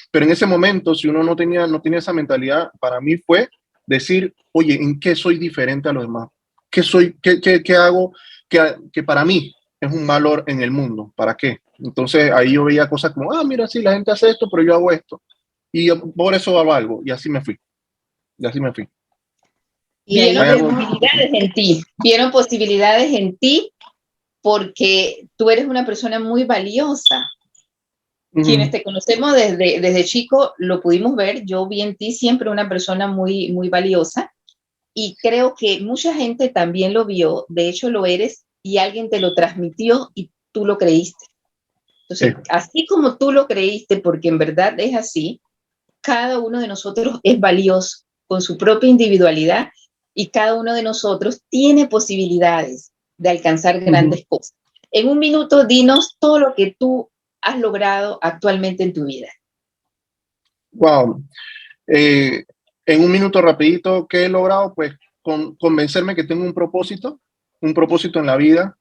Pero en ese momento, si uno no tenía esa mentalidad, para mí fue decir, oye, ¿en qué soy diferente a los demás? ¿Qué hago que para mí es un valor en el mundo? ¿Para qué? Entonces ahí yo veía cosas como, mira, sí, la gente hace esto, pero yo hago esto. Y por eso hago algo. Y así me fui. Vieron posibilidades en ti porque tú eres una persona muy valiosa. Quienes te conocemos desde chico lo pudimos ver. Yo vi en ti siempre una persona muy, muy valiosa y creo que mucha gente también lo vio. De hecho, lo eres y alguien te lo transmitió y tú lo creíste. Entonces, sí, así como tú lo creíste, porque en verdad es así, cada uno de nosotros es valioso con su propia individualidad y cada uno de nosotros tiene posibilidades de alcanzar grandes cosas. En un minuto, dinos todo lo que tú has logrado actualmente en tu vida. Wow. En un minuto rapidito, ¿qué he logrado? Pues convencerme que tengo un propósito en la vida.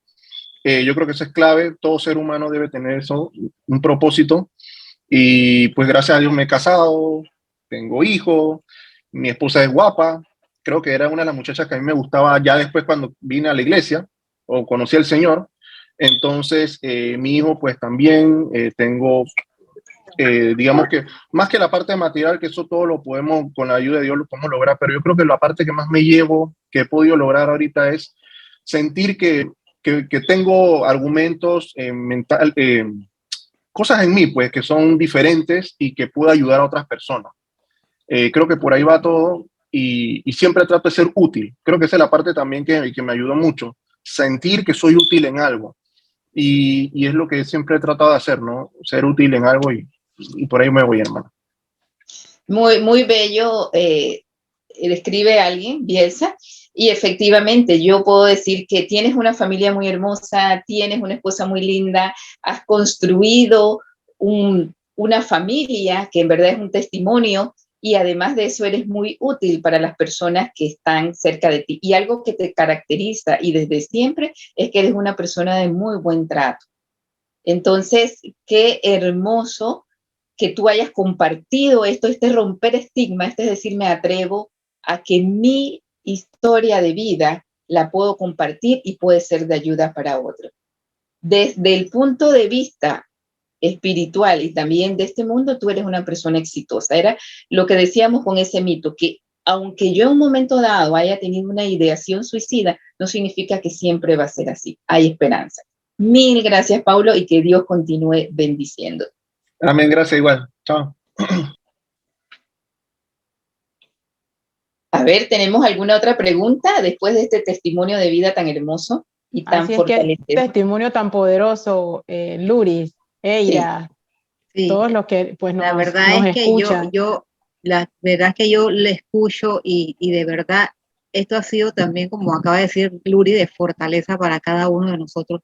Yo creo que eso es clave. Todo ser humano debe tener eso, un propósito. Y pues gracias a Dios me he casado, tengo hijos, mi esposa es guapa. Creo que era una de las muchachas que a mí me gustaba ya después cuando vine a la iglesia o conocí al Señor. Entonces, mi hijo pues también tengo, digamos que más que la parte material, que eso todo lo podemos, con la ayuda de Dios lo podemos lograr, pero yo creo que la parte que más me llevo, que he podido lograr ahorita es sentir que tengo argumentos mental, cosas en mí pues que son diferentes y que puedo ayudar a otras personas. Creo que por ahí va todo. y siempre trato de ser útil. Creo que esa es la parte también que me ayudó mucho, sentir que soy útil en algo. Y es lo que siempre he tratado de hacer, ¿no? Ser útil en algo y por ahí me voy, hermano. Muy, muy bello, escribe alguien, Bielsa, y efectivamente yo puedo decir que tienes una familia muy hermosa, tienes una esposa muy linda, has construido una familia que en verdad es un testimonio, y además de eso eres muy útil para las personas que están cerca de ti. Y algo que te caracteriza y desde siempre es que eres una persona de muy buen trato. Entonces, qué hermoso que tú hayas compartido esto, este romper estigma, es decir, me atrevo a que mi historia de vida la puedo compartir y puede ser de ayuda para otros. Desde el punto de vista espiritual y también de este mundo, tú eres una persona exitosa. Era lo que decíamos con ese mito, que aunque yo en un momento dado haya tenido una ideación suicida, no significa que siempre va a ser así. Hay esperanza. Mil gracias, Paulo, y que Dios continúe bendiciendo. Amén, gracias igual. Chao. A ver, ¿tenemos alguna otra pregunta después de este testimonio de vida tan hermoso y tan Así es que fortalecedor? testimonio tan poderoso, Luris, Eira, Sí. todos los que pues La nos verdad es que escuchan. la verdad es que yo le escucho y de verdad esto ha sido también, como acaba de decir Luri, de fortaleza para cada uno de nosotros,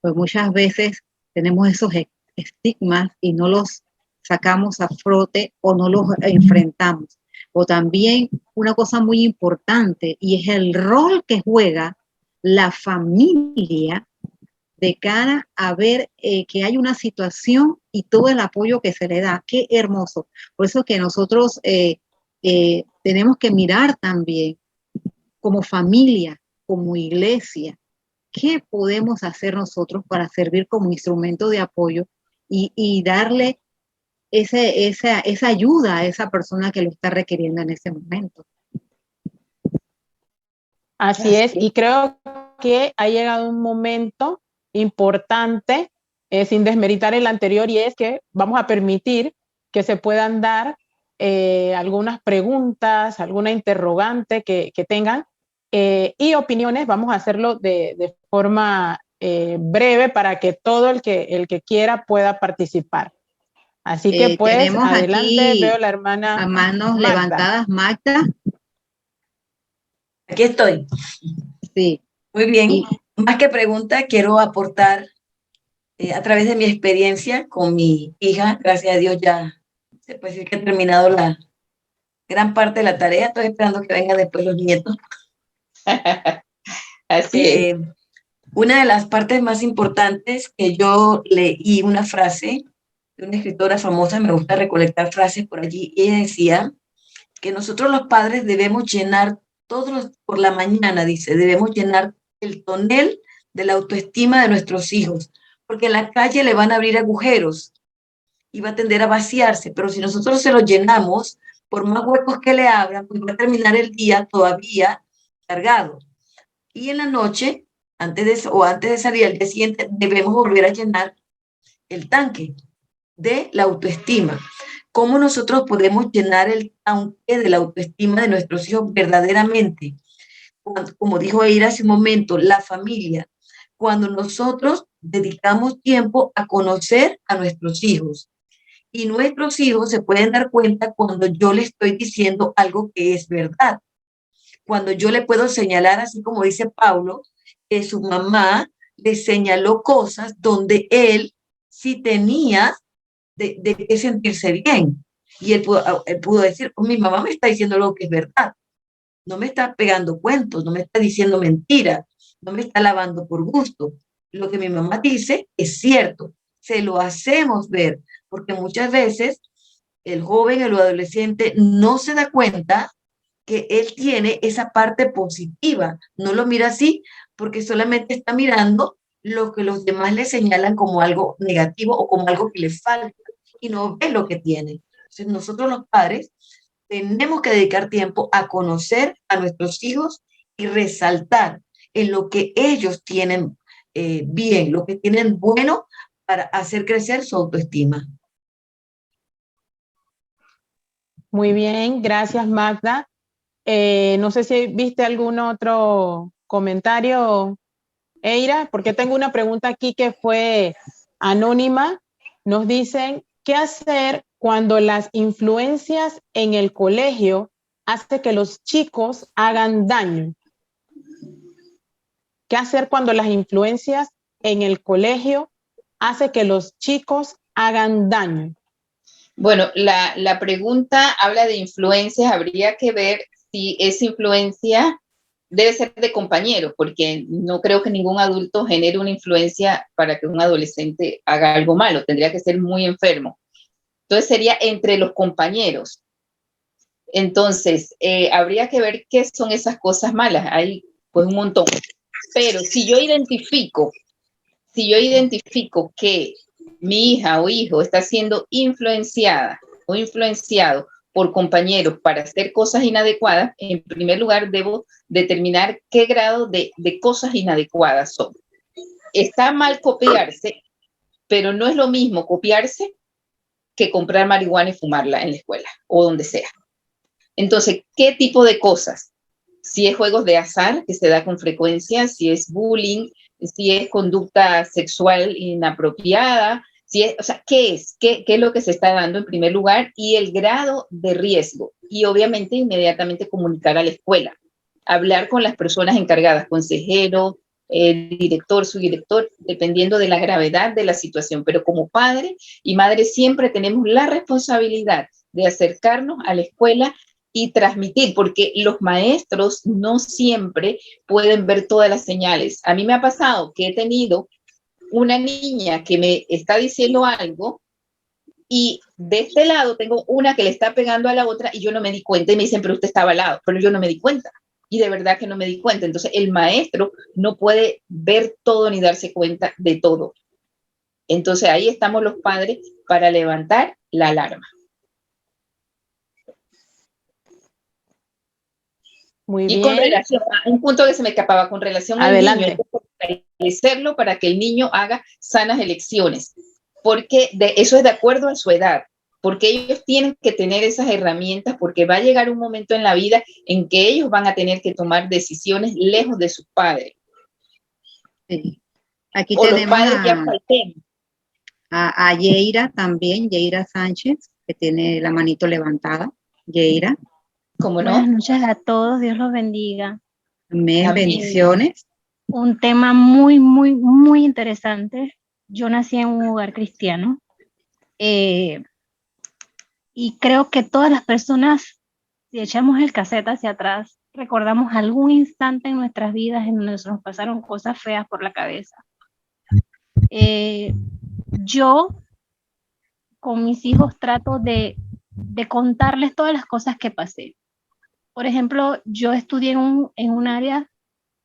pues muchas veces tenemos esos estigmas y no los sacamos a frote o no los enfrentamos. O también una cosa muy importante y es el rol que juega la familia de cara a ver que hay una situación y todo el apoyo que se le da. Qué hermoso. Por eso que nosotros tenemos que mirar también como familia, como iglesia, qué podemos hacer nosotros para servir como instrumento de apoyo y darle esa ayuda a esa persona que lo está requiriendo en ese momento. Así es, y creo que ha llegado un momento importante, sin desmeritar el anterior, y es que vamos a permitir que se puedan dar algunas preguntas, alguna interrogante que tengan, y opiniones. Vamos a hacerlo de forma breve para que todo el que quiera pueda participar. Así que pues tenemos adelante, aquí veo la hermana a manos Magda. levantadas, Magda. Aquí estoy. Sí. Muy bien. Más que pregunta, quiero aportar a través de mi experiencia con mi hija. Gracias a Dios ya se puede decir que he terminado la gran parte de la tarea. Estoy esperando que vengan después los nietos. Así es. Una de las partes más importantes que yo leí una frase de una escritora famosa, me gusta recolectar frases por allí, y ella decía que nosotros los padres debemos llenar por la mañana, dice, debemos llenar el tonel de la autoestima de nuestros hijos, porque en la calle le van a abrir agujeros y va a tender a vaciarse, pero si nosotros se lo llenamos, por más huecos que le abran, pues va a terminar el día todavía cargado. Y en la noche, antes de salir al día siguiente, debemos volver a llenar el tanque de la autoestima. ¿Cómo nosotros podemos llenar el tanque de la autoestima de nuestros hijos verdaderamente? Como dijo Eira hace un momento, la familia. Cuando nosotros dedicamos tiempo a conocer a nuestros hijos. Y nuestros hijos se pueden dar cuenta cuando yo le estoy diciendo algo que es verdad. Cuando yo le puedo señalar, así como dice Paulo, que su mamá le señaló cosas donde él sí tenía de qué sentirse bien. Y él pudo decir, oh, mi mamá me está diciendo lo que es verdad. No me está pegando cuentos, no me está diciendo mentiras, no me está lavando por gusto. Lo que mi mamá dice es cierto. Se lo hacemos ver, porque muchas veces el joven, el adolescente, no se da cuenta que él tiene esa parte positiva. No lo mira así porque solamente está mirando lo que los demás le señalan como algo negativo o como algo que le falta y no ve lo que tiene. Entonces nosotros los padres tenemos que dedicar tiempo a conocer a nuestros hijos y resaltar en lo que ellos tienen bien, lo que tienen bueno para hacer crecer su autoestima. Muy bien, gracias Magda. No sé si viste algún otro comentario, Eira, porque tengo una pregunta aquí que fue anónima. Nos dicen, ¿qué hacer cuando las influencias en el colegio hacen que los chicos hagan daño? ¿Qué hacer cuando las influencias en el colegio hacen que los chicos hagan daño? Bueno, la pregunta habla de influencias, habría que ver si esa influencia debe ser de compañeros, porque no creo que ningún adulto genere una influencia para que un adolescente haga algo malo, tendría que ser muy enfermo. Entonces sería entre los compañeros. Entonces, habría que ver qué son esas cosas malas, hay pues un montón. Pero si yo identifico que mi hija o hijo está siendo influenciada o influenciado por compañeros para hacer cosas inadecuadas, en primer lugar debo determinar qué grado de cosas inadecuadas son. Está mal copiarse, pero no es lo mismo copiarse que comprar marihuana y fumarla en la escuela o donde sea. Entonces, ¿qué tipo de cosas? Si es juegos de azar, que se da con frecuencia, si es bullying, si es conducta sexual inapropiada, si es, o sea, ¿qué es? ¿Qué es lo que se está dando en primer lugar? Y el grado de riesgo. Y obviamente inmediatamente comunicar a la escuela. Hablar con las personas encargadas, consejero, director, subdirector, dependiendo de la gravedad de la situación. Pero como padre y madre siempre tenemos la responsabilidad de acercarnos a la escuela y transmitir, porque los maestros no siempre pueden ver todas las señales. A mí me ha pasado que he tenido una niña que me está diciendo algo y de este lado tengo una que le está pegando a la otra y yo no me di cuenta y me dicen, pero usted estaba al lado, pero yo no me di cuenta. Y de verdad que no me di cuenta. Entonces el maestro no puede ver todo ni darse cuenta de todo. Entonces ahí estamos los padres para levantar la alarma. Muy Y bien. con relación a un punto que se me escapaba, con relación Adelante. al niño, hay que fortalecerlo para que el niño haga sanas elecciones, porque eso es de acuerdo a su edad, porque ellos tienen que tener esas herramientas, porque va a llegar un momento en la vida en que ellos van a tener que tomar decisiones lejos de sus padres. Sí. Aquí O los tenemos padres ya falten. a Yeira también, Yeira Sánchez, que tiene la manito levantada. Yeira, ¿Cómo no? Buenas noches a todos, Dios los bendiga. amén, Amén. bendiciones. Un tema muy, muy, muy interesante. Yo nací en un hogar cristiano y creo que todas las personas, si echamos el cassette hacia atrás, recordamos algún instante en nuestras vidas en donde nos pasaron cosas feas por la cabeza. Yo con mis hijos trato de contarles todas las cosas que pasé. Por ejemplo, yo estudié en un área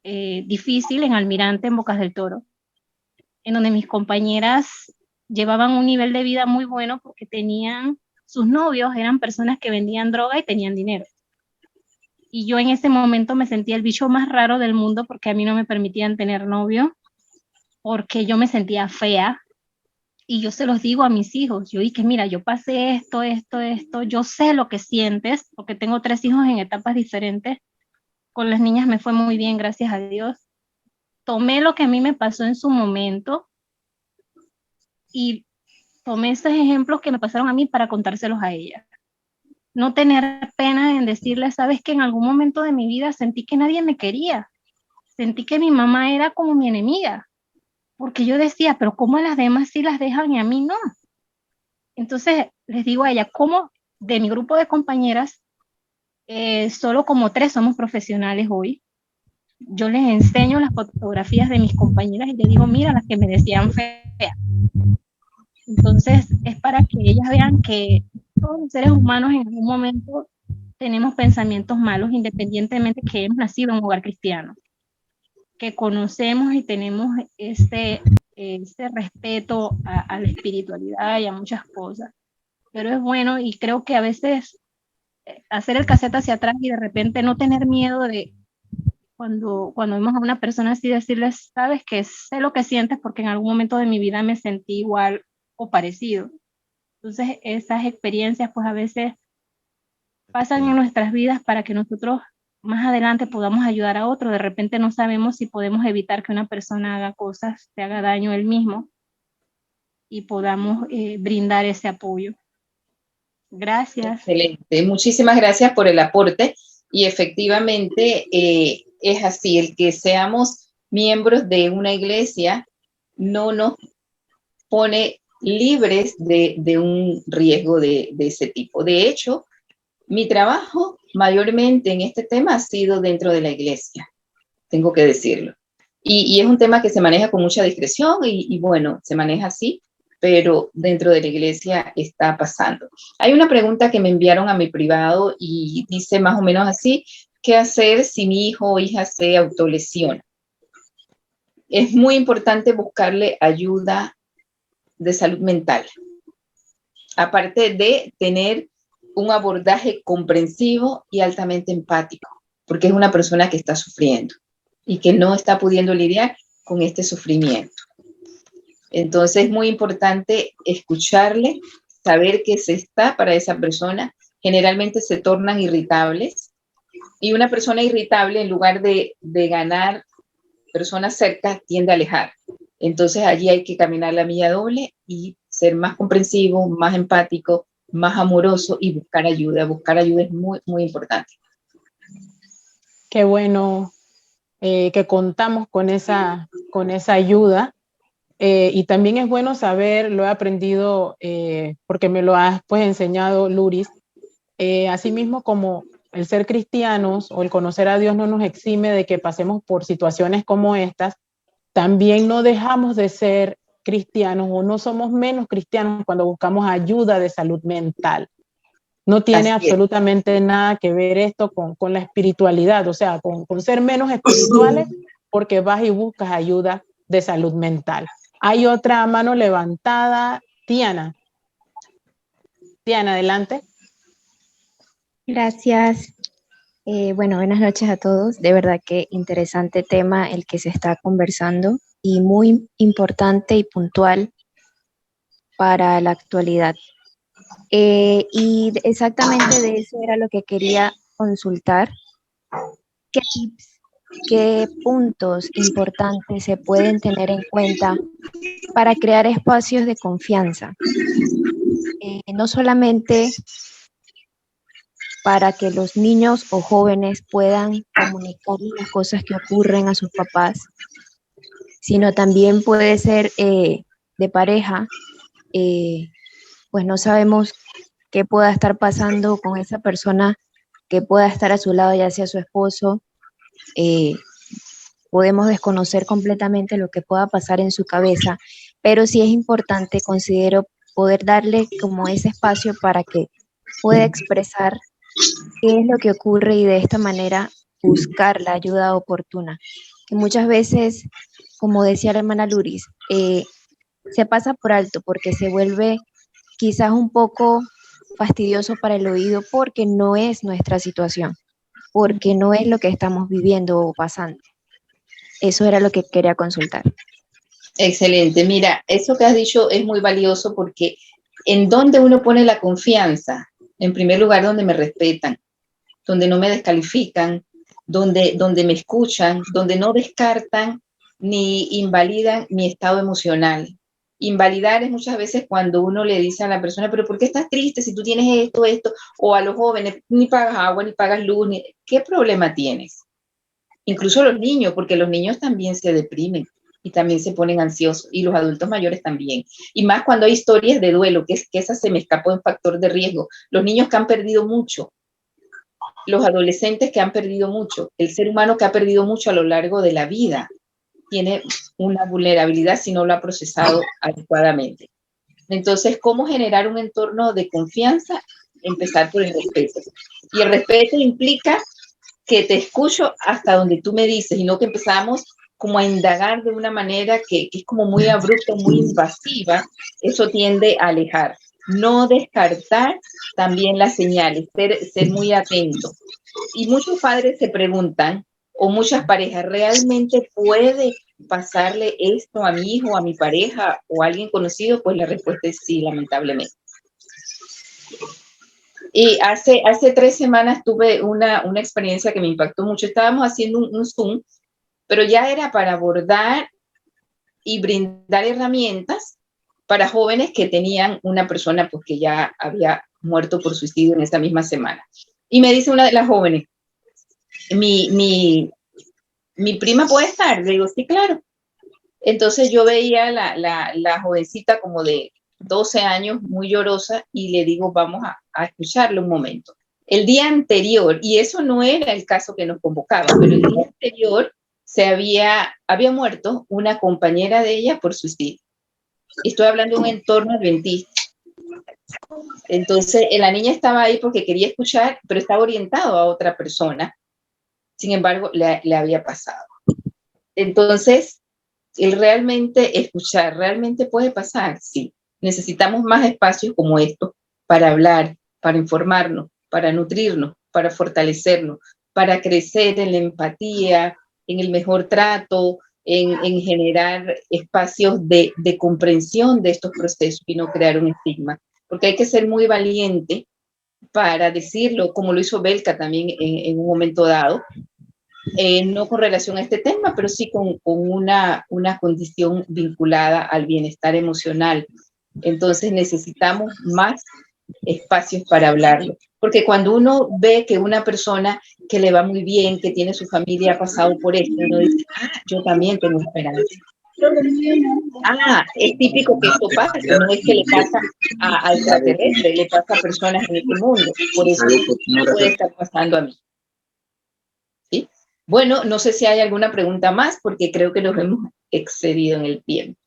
difícil en Almirante, en Bocas del Toro, en donde mis compañeras llevaban un nivel de vida muy bueno porque tenían, sus novios eran personas que vendían droga y tenían dinero. Y yo en ese momento me sentía el bicho más raro del mundo porque a mí no me permitían tener novio, porque yo me sentía fea. Y yo se los digo a mis hijos, yo dije, mira, yo pasé esto, yo sé lo que sientes, porque tengo 3 hijos en etapas diferentes. Con las niñas me fue muy bien, gracias a Dios. Tomé lo que a mí me pasó en su momento y tomé esos ejemplos que me pasaron a mí para contárselos a ellas. No tener pena en decirles, sabes que en algún momento de mi vida sentí que nadie me quería. Sentí que mi mamá era como mi enemiga. Porque yo decía, pero ¿cómo a las demás sí las dejan y a mí no? Entonces les digo a ella, ¿cómo de mi grupo de compañeras, solo como 3 somos profesionales hoy? Yo les enseño las fotografías de mis compañeras y les digo, mira, las que me decían fea. Entonces es para que ellas vean que todos los seres humanos en algún momento tenemos pensamientos malos, independientemente que hemos nacido en un hogar cristiano, que conocemos y tenemos ese respeto a la espiritualidad y a muchas cosas. Pero es bueno y creo que a veces hacer el cassette hacia atrás y de repente no tener miedo de cuando vemos a una persona así decirles, sabes que sé lo que sientes porque en algún momento de mi vida me sentí igual o parecido. Entonces esas experiencias pues a veces pasan en nuestras vidas para que nosotros más adelante podamos ayudar a otro. De repente no sabemos si podemos evitar que una persona haga cosas, se haga daño él mismo, y podamos brindar ese apoyo. Gracias. Excelente. Muchísimas gracias por el aporte. Y efectivamente es así, el que seamos miembros de una iglesia no nos pone libres de un riesgo de ese tipo. De hecho, mi trabajo mayormente en este tema ha sido dentro de la iglesia, tengo que decirlo. Y es un tema que se maneja con mucha discreción y bueno, se maneja así, pero dentro de la iglesia está pasando. Hay una pregunta que me enviaron a mi privado y dice más o menos así: ¿qué hacer si mi hijo o hija se autolesiona? Es muy importante buscarle ayuda de salud mental, aparte de tener un abordaje comprensivo y altamente empático, porque es una persona que está sufriendo y que no está pudiendo lidiar con este sufrimiento. Entonces es muy importante escucharle, saber que se está para esa persona. Generalmente se tornan irritables y una persona irritable, en lugar de ganar personas cerca, tiende a alejar. Entonces allí hay que caminar la milla doble y ser más comprensivo, más empático, más amoroso y buscar ayuda. Buscar ayuda es muy, muy importante. Qué bueno que contamos con esa ayuda. Y también es bueno saber, lo he aprendido porque me lo has pues enseñado, Luris, asimismo como el ser cristianos o el conocer a Dios no nos exime de que pasemos por situaciones como estas, también no dejamos de ser cristianos o no somos menos cristianos cuando buscamos ayuda de salud mental. No tiene absolutamente nada que ver esto con la espiritualidad, o sea, con ser menos espirituales porque vas y buscas ayuda de salud mental. Hay otra mano levantada, Tiana. Tiana, adelante. Gracias. Bueno, buenas noches a todos. De verdad que interesante tema el que se está conversando y muy importante y puntual para la actualidad. Y exactamente de eso era lo que quería consultar. ¿Qué tips, qué puntos importantes se pueden tener en cuenta para crear espacios de confianza? No solamente para que los niños o jóvenes puedan comunicar las cosas que ocurren a sus papás, sino también puede ser de pareja, pues no sabemos qué pueda estar pasando con esa persona que pueda estar a su lado, ya sea su esposo. Podemos desconocer completamente lo que pueda pasar en su cabeza, pero sí es importante, considero, poder darle como ese espacio para que pueda expresar qué es lo que ocurre y de esta manera buscar la ayuda oportuna. Que muchas veces, como decía la hermana Luris, se pasa por alto porque se vuelve quizás un poco fastidioso para el oído porque no es nuestra situación, porque no es lo que estamos viviendo o pasando. Eso era lo que quería consultar. Excelente. Mira, eso que has dicho es muy valioso porque en donde uno pone la confianza, en primer lugar, donde me respetan, donde no me descalifican, donde me escuchan, donde no descartan ni invalidan mi estado emocional. Invalidar es muchas veces cuando uno le dice a la persona, pero ¿por qué estás triste si tú tienes esto? O a los jóvenes, ni pagas agua, ni pagas luz, ¿qué problema tienes? Incluso los niños, porque los niños también se deprimen y también se ponen ansiosos, y los adultos mayores también. Y más cuando hay historias de duelo, que esa se me escapó en factor de riesgo. Los niños que han perdido mucho, los adolescentes que han perdido mucho, el ser humano que ha perdido mucho a lo largo de la vida, tiene una vulnerabilidad si no lo ha procesado adecuadamente. Entonces, ¿cómo generar un entorno de confianza? Empezar por el respeto. Y el respeto implica que te escucho hasta donde tú me dices y no que empezamos como a indagar de una manera que es como muy abrupta, muy invasiva. Eso tiende a alejar. No descartar también las señales, ser muy atento. Y muchos padres se preguntan, o muchas parejas, ¿realmente puede pasarle esto a mi hijo, a mi pareja o a alguien conocido? Pues la respuesta es sí, lamentablemente. Y hace 3 semanas tuve una experiencia que me impactó mucho. Estábamos haciendo un Zoom, pero ya era para abordar y brindar herramientas para jóvenes que tenían una persona pues, que ya había muerto por suicidio en esa misma semana. Y me dice una de las jóvenes, mi prima puede estar. Le digo, sí, claro. Entonces yo veía la jovencita como de 12 años, muy llorosa, y le digo, vamos a escucharle un momento. El día anterior, y eso no era el caso que nos convocaba, pero el día anterior había muerto una compañera de ella por suicidio. Estoy hablando de un entorno adventista. Entonces, la niña estaba ahí porque quería escuchar, pero estaba orientado a otra persona. Sin embargo, le había pasado. Entonces, el realmente escuchar, ¿realmente puede pasar? Sí. Necesitamos más espacios como estos para hablar, para informarnos, para nutrirnos, para fortalecernos, para crecer en la empatía, en el mejor trato, en generar espacios de comprensión de estos procesos y no crear un estigma. Porque hay que ser muy valiente para decirlo, como lo hizo Belka también en un momento dado, no con relación a este tema, pero sí con una condición vinculada al bienestar emocional. Entonces necesitamos más espacios para hablarlo. Porque cuando uno ve que una persona que le va muy bien, que tiene su familia, ha pasado por esto, uno dice, yo también tengo esperanza. Es típico que esto pase, no es que le pasa a extraterrestres, le pasa a personas en este mundo. Por eso puede estar pasando a mí. ¿Sí? Bueno, no sé si hay alguna pregunta más, porque creo que nos hemos excedido en el tiempo.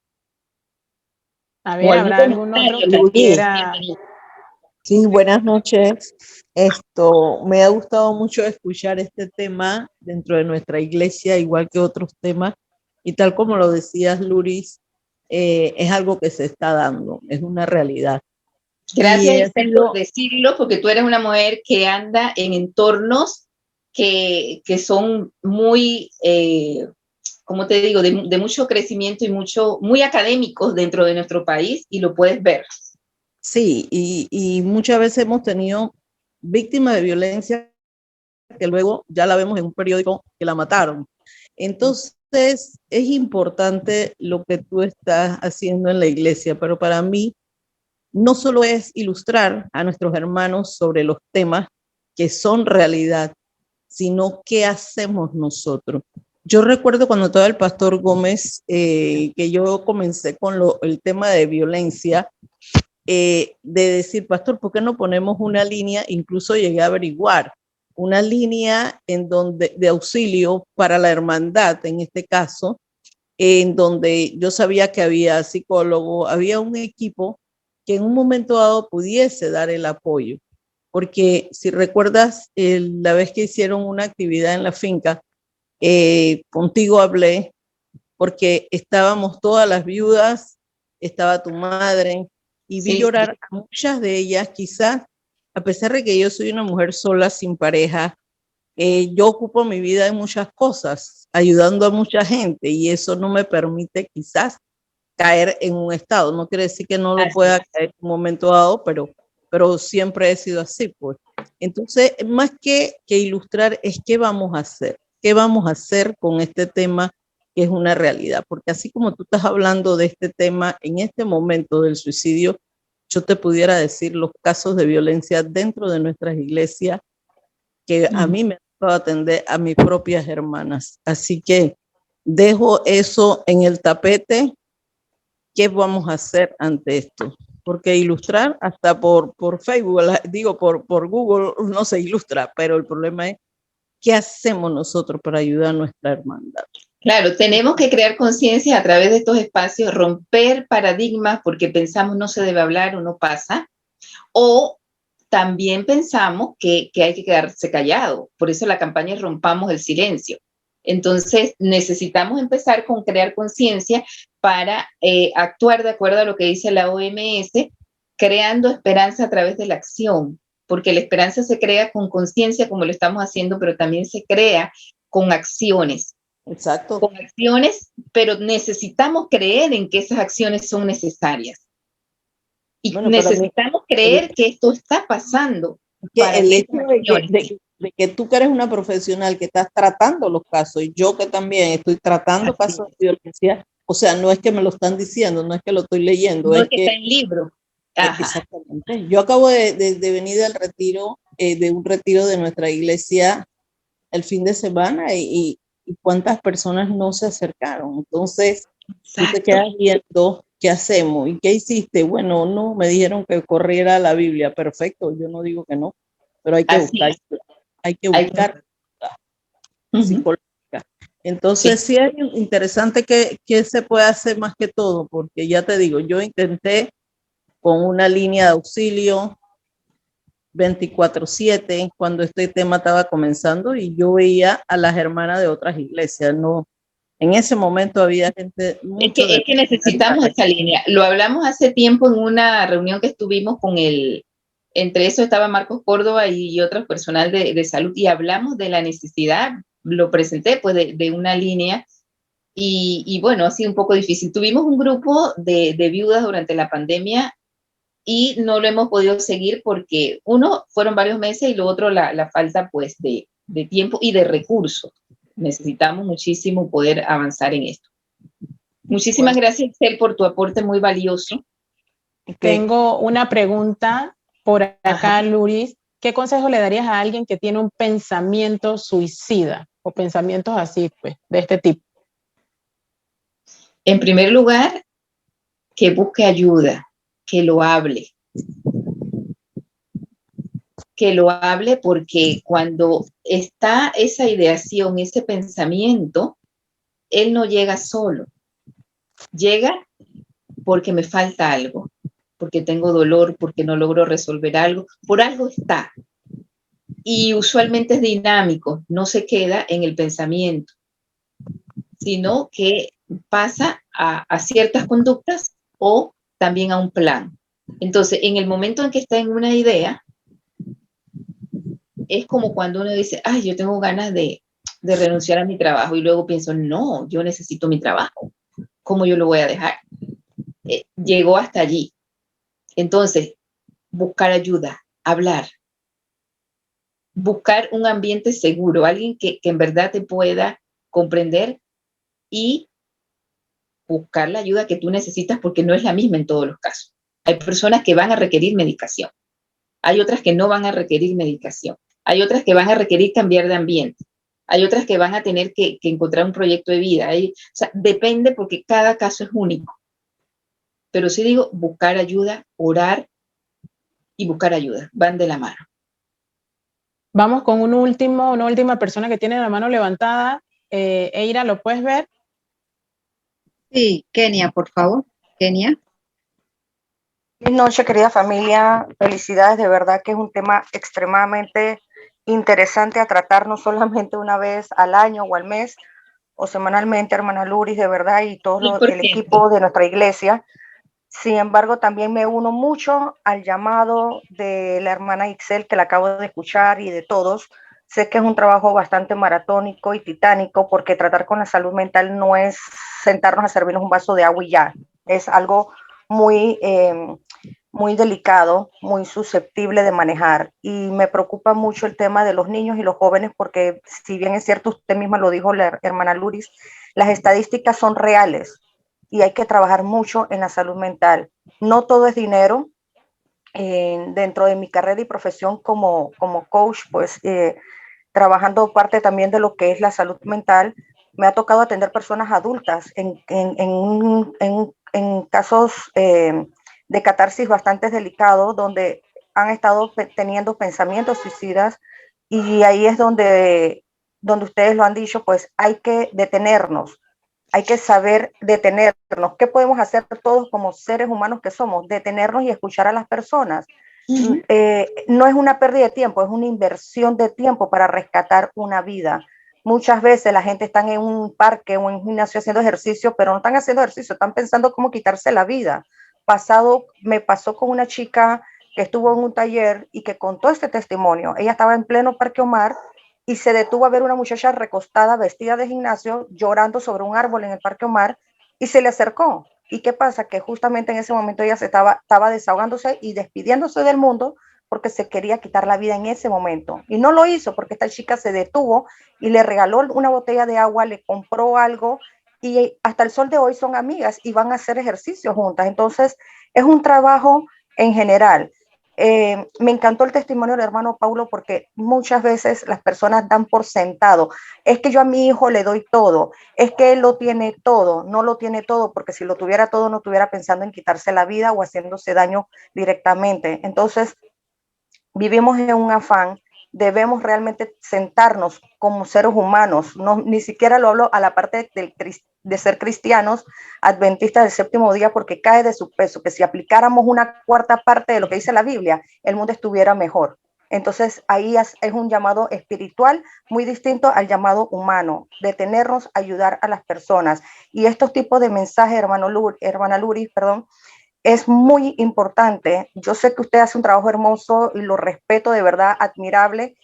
A ver, ¿habrá algún otro que quiera? Sí, buenas noches. Me ha gustado mucho escuchar este tema dentro de nuestra iglesia, igual que otros temas, y tal como lo decías, Luris, es algo que se está dando, es una realidad. Gracias, Esther, por decirlo, porque tú eres una mujer que anda en entornos que son muy, como te digo, de mucho crecimiento y muy académicos dentro de nuestro país, y lo puedes ver. Sí, y muchas veces hemos tenido víctimas de violencia que luego ya la vemos en un periódico que la mataron. Entonces, es importante lo que tú estás haciendo en la iglesia, pero para mí no solo es ilustrar a nuestros hermanos sobre los temas que son realidad, sino qué hacemos nosotros. Yo recuerdo cuando estaba el pastor Gómez, que yo comencé con el tema de violencia, de decir, pastor, ¿por qué no ponemos una línea? Incluso llegué a averiguar una línea de auxilio para la hermandad, en este caso, en donde yo sabía que había psicólogo, había un equipo que en un momento dado pudiese dar el apoyo. Porque si recuerdas, la vez que hicieron una actividad en la finca, contigo hablé, porque estábamos todas las viudas, estaba tu madre, y vi llorar a muchas de ellas, quizás, a pesar de que yo soy una mujer sola, sin pareja, yo ocupo mi vida en muchas cosas, ayudando a mucha gente, y eso no me permite quizás caer en un estado. No quiere decir que no lo pueda caer en un momento dado, pero siempre he sido así, pues. Entonces, más que ilustrar, es qué vamos a hacer. ¿Qué vamos a hacer con este tema que es una realidad? Porque así como tú estás hablando de este tema en este momento del suicidio, yo te pudiera decir los casos de violencia dentro de nuestras iglesias que a mí me ha tocado atender a mis propias hermanas. Así que dejo eso en el tapete. ¿Qué vamos a hacer ante esto? Porque ilustrar hasta por Facebook, digo, por Google no se ilustra, pero el problema es ¿qué hacemos nosotros para ayudar a nuestra hermandad? Claro, tenemos que crear conciencia a través de estos espacios, romper paradigmas porque pensamos no se debe hablar o no pasa, o también pensamos que hay que quedarse callado. Por eso la campaña es Rompamos el Silencio. Entonces necesitamos empezar con crear conciencia para actuar de acuerdo a lo que dice la OMS, creando esperanza a través de la acción, porque la esperanza se crea con conciencia como lo estamos haciendo, pero también se crea con acciones. Exacto. Con acciones, pero necesitamos creer en que esas acciones son necesarias. Y necesitamos creer que esto está pasando. que para el que hecho estas de que, acciones, de que tú que eres una profesional que estás tratando los casos y yo que también estoy tratando así casos es. de violencia, o sea, no es que me lo están diciendo, no es que lo estoy leyendo, No es es que que está en libro. Ajá. exactamente. Yo acabo de venir del retiro, de un retiro de nuestra iglesia el fin de semana y cuántas personas no se acercaron. Entonces, tú te Exacto. quedas viendo qué hacemos y qué hiciste. Bueno, no, me dijeron que corriera la Biblia. Perfecto, yo no digo que no, pero hay que Así buscar, es. hay que Hay que- buscar Ujú. psicológica. Entonces, Sí. sí es interesante que se puede hacer más que todo, porque ya te digo, yo intenté con una línea de auxilio 24/7 cuando este tema estaba comenzando y yo veía a las hermanas de otras iglesias, no, en ese momento había gente mucho Es de que necesitamos esa línea. Lo hablamos hace tiempo en una reunión que estuvimos con entre eso estaba Marcos Córdoba y otro personal de salud, y hablamos de la necesidad, lo presenté pues de una línea, y bueno, ha sido un poco difícil. Tuvimos un grupo de viudas durante la pandemia y no lo hemos podido seguir porque uno, fueron varios meses, y lo otro, la falta pues de tiempo y de recursos. Necesitamos muchísimo poder avanzar en esto. Muchísimas gracias, Excel, por tu aporte muy valioso. Tengo una pregunta por acá, Ajá. Luris. ¿Qué consejo le darías a alguien que tiene un pensamiento suicida o pensamientos así, pues, de este tipo? En primer lugar, que busque ayuda, que lo hable porque cuando está esa ideación, ese pensamiento, él no llega solo, llega porque me falta algo, porque tengo dolor, porque no logro resolver algo, por algo está. Y usualmente es dinámico, no se queda en el pensamiento, sino que pasa a ciertas conductas o también a un plan. Entonces, en el momento en que está en una idea, es como cuando uno dice, ay, yo tengo ganas de renunciar a mi trabajo, y luego pienso, no, yo necesito mi trabajo, ¿cómo yo lo voy a dejar? Llegó hasta allí. Entonces, buscar ayuda, hablar, buscar un ambiente seguro, alguien que en verdad te pueda comprender, y buscar la ayuda que tú necesitas, porque no es la misma en todos los casos. Hay personas que van a requerir medicación, hay otras que no van a requerir medicación, hay otras que van a requerir cambiar de ambiente, hay otras que van a tener que encontrar un proyecto de vida. O sea, depende, porque cada caso es único. Pero sí digo, buscar ayuda, orar y buscar ayuda, van de la mano. Vamos con una última persona que tiene la mano levantada. Eira, ¿lo puedes ver? Sí, Kenia, por favor. Kenia. Buenas noches, querida familia. Felicidades, de verdad que es un tema extremadamente interesante a tratar, no solamente una vez al año o al mes o semanalmente, hermana Luris, de verdad, y todo el 100%. equipo de nuestra iglesia. Sin embargo, también me uno mucho al llamado de la hermana Ixel, que la acabo de escuchar, y de todos. Sé que es un trabajo bastante maratónico y titánico, porque tratar con la salud mental no es sentarnos a servirnos un vaso de agua y ya. Es algo muy, muy delicado, muy susceptible de manejar. Y me preocupa mucho el tema de los niños y los jóvenes, porque si bien es cierto, usted misma lo dijo, la hermana Luris, las estadísticas son reales y hay que trabajar mucho en la salud mental. No todo es dinero. Dentro de mi carrera y profesión como coach, pues trabajando parte también de lo que es la salud mental, me ha tocado atender personas adultas en casos de catarsis bastante delicados, donde han estado teniendo pensamientos suicidas, y ahí es donde ustedes lo han dicho, pues hay que detenernos, hay que saber detenernos. ¿Qué podemos hacer todos como seres humanos que somos? Detenernos y escuchar a las personas. No es una pérdida de tiempo, es una inversión de tiempo para rescatar una vida. Muchas veces la gente está en un parque o en un gimnasio haciendo ejercicio, pero no están haciendo ejercicio, están pensando cómo quitarse la vida. Me pasó con una chica que estuvo en un taller y que contó este testimonio. Ella estaba en pleno Parque Omar y se detuvo a ver una muchacha recostada, vestida de gimnasio, llorando sobre un árbol en el Parque Omar, y se le acercó. ¿Y qué pasa? Que justamente en ese momento ella estaba desahogándose y despidiéndose del mundo, porque se quería quitar la vida en ese momento. Y no lo hizo porque esta chica se detuvo y le regaló una botella de agua, le compró algo y hasta el sol de hoy son amigas y van a hacer ejercicio juntas. Entonces, es un trabajo en general. Me encantó el testimonio del hermano Paulo porque muchas veces las personas dan por sentado, es que yo a mi hijo le doy todo, es que él lo tiene todo, no lo tiene todo, porque si lo tuviera todo no estuviera pensando en quitarse la vida o haciéndose daño directamente. Entonces, vivimos en un afán, debemos realmente sentarnos como seres humanos, no, ni siquiera lo hablo a la parte de ser cristianos, adventistas del séptimo día, porque cae de su peso, que si aplicáramos una cuarta parte de lo que dice la Biblia, el mundo estuviera mejor. Entonces ahí es un llamado espiritual muy distinto al llamado humano, detenernos, ayudar a las personas. Y estos tipos de mensajes, hermana Luris, perdón, es muy importante. Yo sé que usted hace un trabajo hermoso y lo respeto, de verdad, admirable.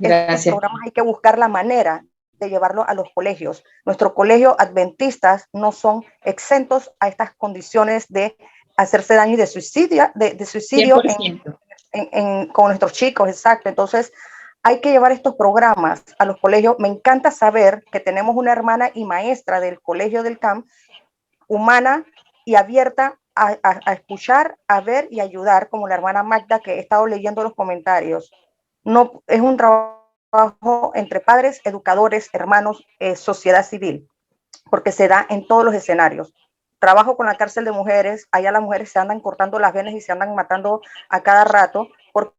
Estos Gracias. programas hay que buscar la manera de llevarlo a los colegios. Nuestros colegios adventistas no son exentos a estas condiciones de hacerse daño y de suicidio, con nuestros chicos, exacto. Entonces, hay que llevar estos programas a los colegios. Me encanta saber que tenemos una hermana y maestra del colegio del CAM, humana y abierta a escuchar, a ver y ayudar, como la hermana Magda, que he estado leyendo los comentarios. No, es un trabajo entre padres, educadores, hermanos, sociedad civil, porque se da en todos los escenarios. Trabajo con la cárcel de mujeres, allá las mujeres se andan cortando las venas y se andan matando a cada rato porque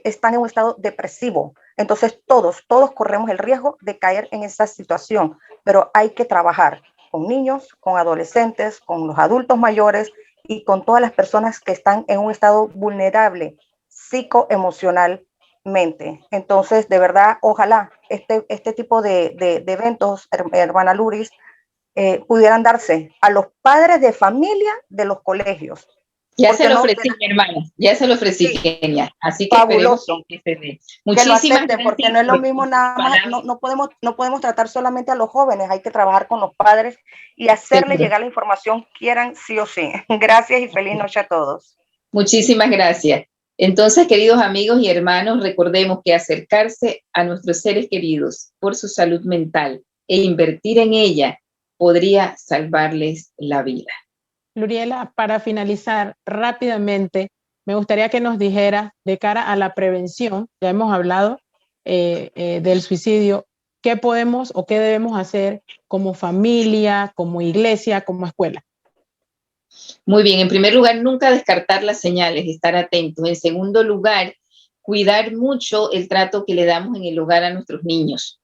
están en un estado depresivo. Entonces todos corremos el riesgo de caer en esa situación, pero hay que trabajar con niños, con adolescentes, con los adultos mayores y con todas las personas que están en un estado vulnerable psicoemocionalmente. Entonces, de verdad, ojalá este tipo de eventos, hermana Luris, pudieran darse a los padres de familia de los colegios. Ya se lo ofrecí, mi hermana, ya se lo ofrecí, sí. Kenia. Así que fabuloso. Que se dé. Muchísimas gracias, porque no es lo mismo nada más, no podemos tratar solamente a los jóvenes, hay que trabajar con los padres y hacerles llegar la información, quieran sí o sí. Gracias y feliz noche a todos. Muchísimas gracias. Entonces, queridos amigos y hermanos, recordemos que acercarse a nuestros seres queridos por su salud mental e invertir en ella podría salvarles la vida. Luriela, para finalizar rápidamente, me gustaría que nos dijera de cara a la prevención, ya hemos hablado del suicidio, ¿qué podemos o qué debemos hacer como familia, como iglesia, como escuela? Muy bien, en primer lugar, nunca descartar las señales, estar atentos. En segundo lugar, cuidar mucho el trato que le damos en el hogar a nuestros niños.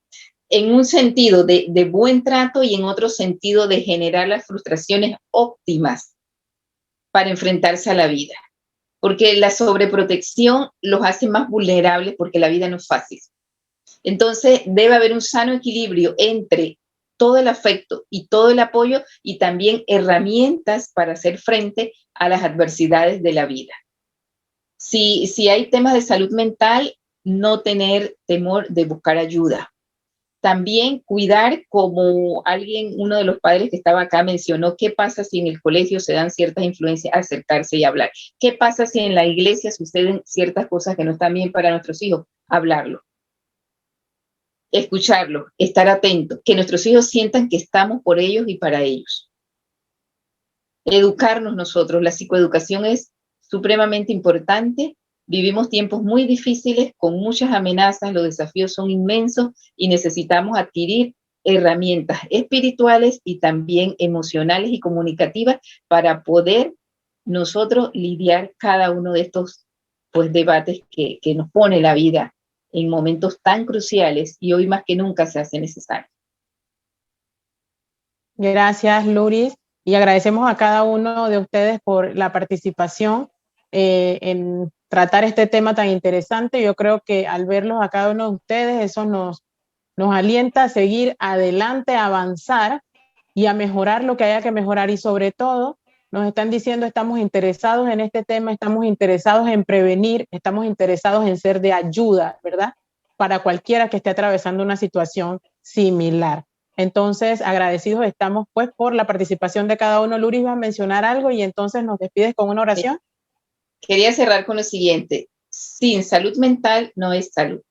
En un sentido de buen trato y en otro sentido de generar las frustraciones óptimas para enfrentarse a la vida. Porque la sobreprotección los hace más vulnerables porque la vida no es fácil. Entonces debe haber un sano equilibrio entre todo el afecto y todo el apoyo y también herramientas para hacer frente a las adversidades de la vida. Si hay temas de salud mental, no tener temor de buscar ayuda. También cuidar, como uno de los padres que estaba acá mencionó, qué pasa si en el colegio se dan ciertas influencias, acercarse y hablar. ¿Qué pasa si en la iglesia suceden ciertas cosas que no están bien para nuestros hijos? Hablarlo. Escucharlo, estar atento, que nuestros hijos sientan que estamos por ellos y para ellos. Educarnos nosotros, la psicoeducación es supremamente importante. Vivimos tiempos muy difíciles, con muchas amenazas, los desafíos son inmensos y necesitamos adquirir herramientas espirituales y también emocionales y comunicativas para poder nosotros lidiar cada uno de estos debates que nos pone la vida en momentos tan cruciales y hoy más que nunca se hace necesario. Gracias, Luris, y agradecemos a cada uno de ustedes por la participación en tratar este tema tan interesante. Yo creo que al verlos a cada uno de ustedes, eso nos alienta a seguir adelante, a avanzar y a mejorar lo que haya que mejorar, y sobre todo nos están diciendo estamos interesados en este tema, estamos interesados en prevenir, estamos interesados en ser de ayuda, ¿verdad? Para cualquiera que esté atravesando una situación similar. Entonces, agradecidos estamos pues por la participación de cada uno. Luris, ¿vas a mencionar algo y entonces nos despides con una oración? quería cerrar con lo siguiente. Sin salud mental no es salud.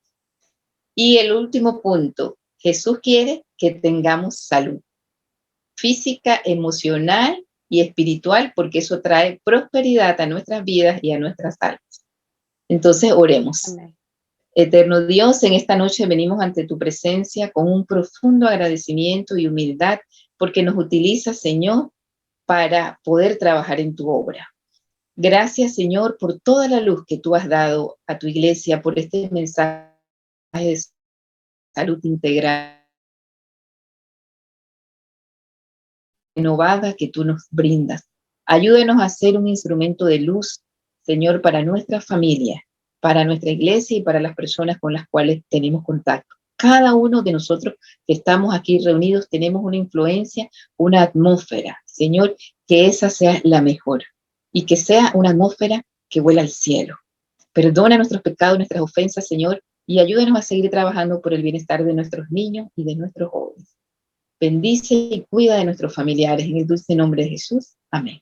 Y el último punto, Jesús quiere que tengamos salud física, emocional y espiritual, porque eso trae prosperidad a nuestras vidas y a nuestras almas. Entonces, oremos. Amén. Eterno Dios, en esta noche venimos ante tu presencia con un profundo agradecimiento y humildad, porque nos utilizas, Señor, para poder trabajar en tu obra. Gracias, Señor, por toda la luz que tú has dado a tu iglesia, por este mensaje de salud integral renovada que tú nos brindas. Ayúdanos a ser un instrumento de luz, Señor, para nuestra familia, para nuestra iglesia y para las personas con las cuales tenemos contacto. Cada uno de nosotros que estamos aquí reunidos tenemos una influencia, una atmósfera, Señor, que esa sea la mejor y que sea una atmósfera que huela al cielo. Perdona nuestros pecados, nuestras ofensas, Señor, y ayúdanos a seguir trabajando por el bienestar de nuestros niños y de nuestros jóvenes. Bendice y cuida de nuestros familiares en el dulce nombre de Jesús. Amén.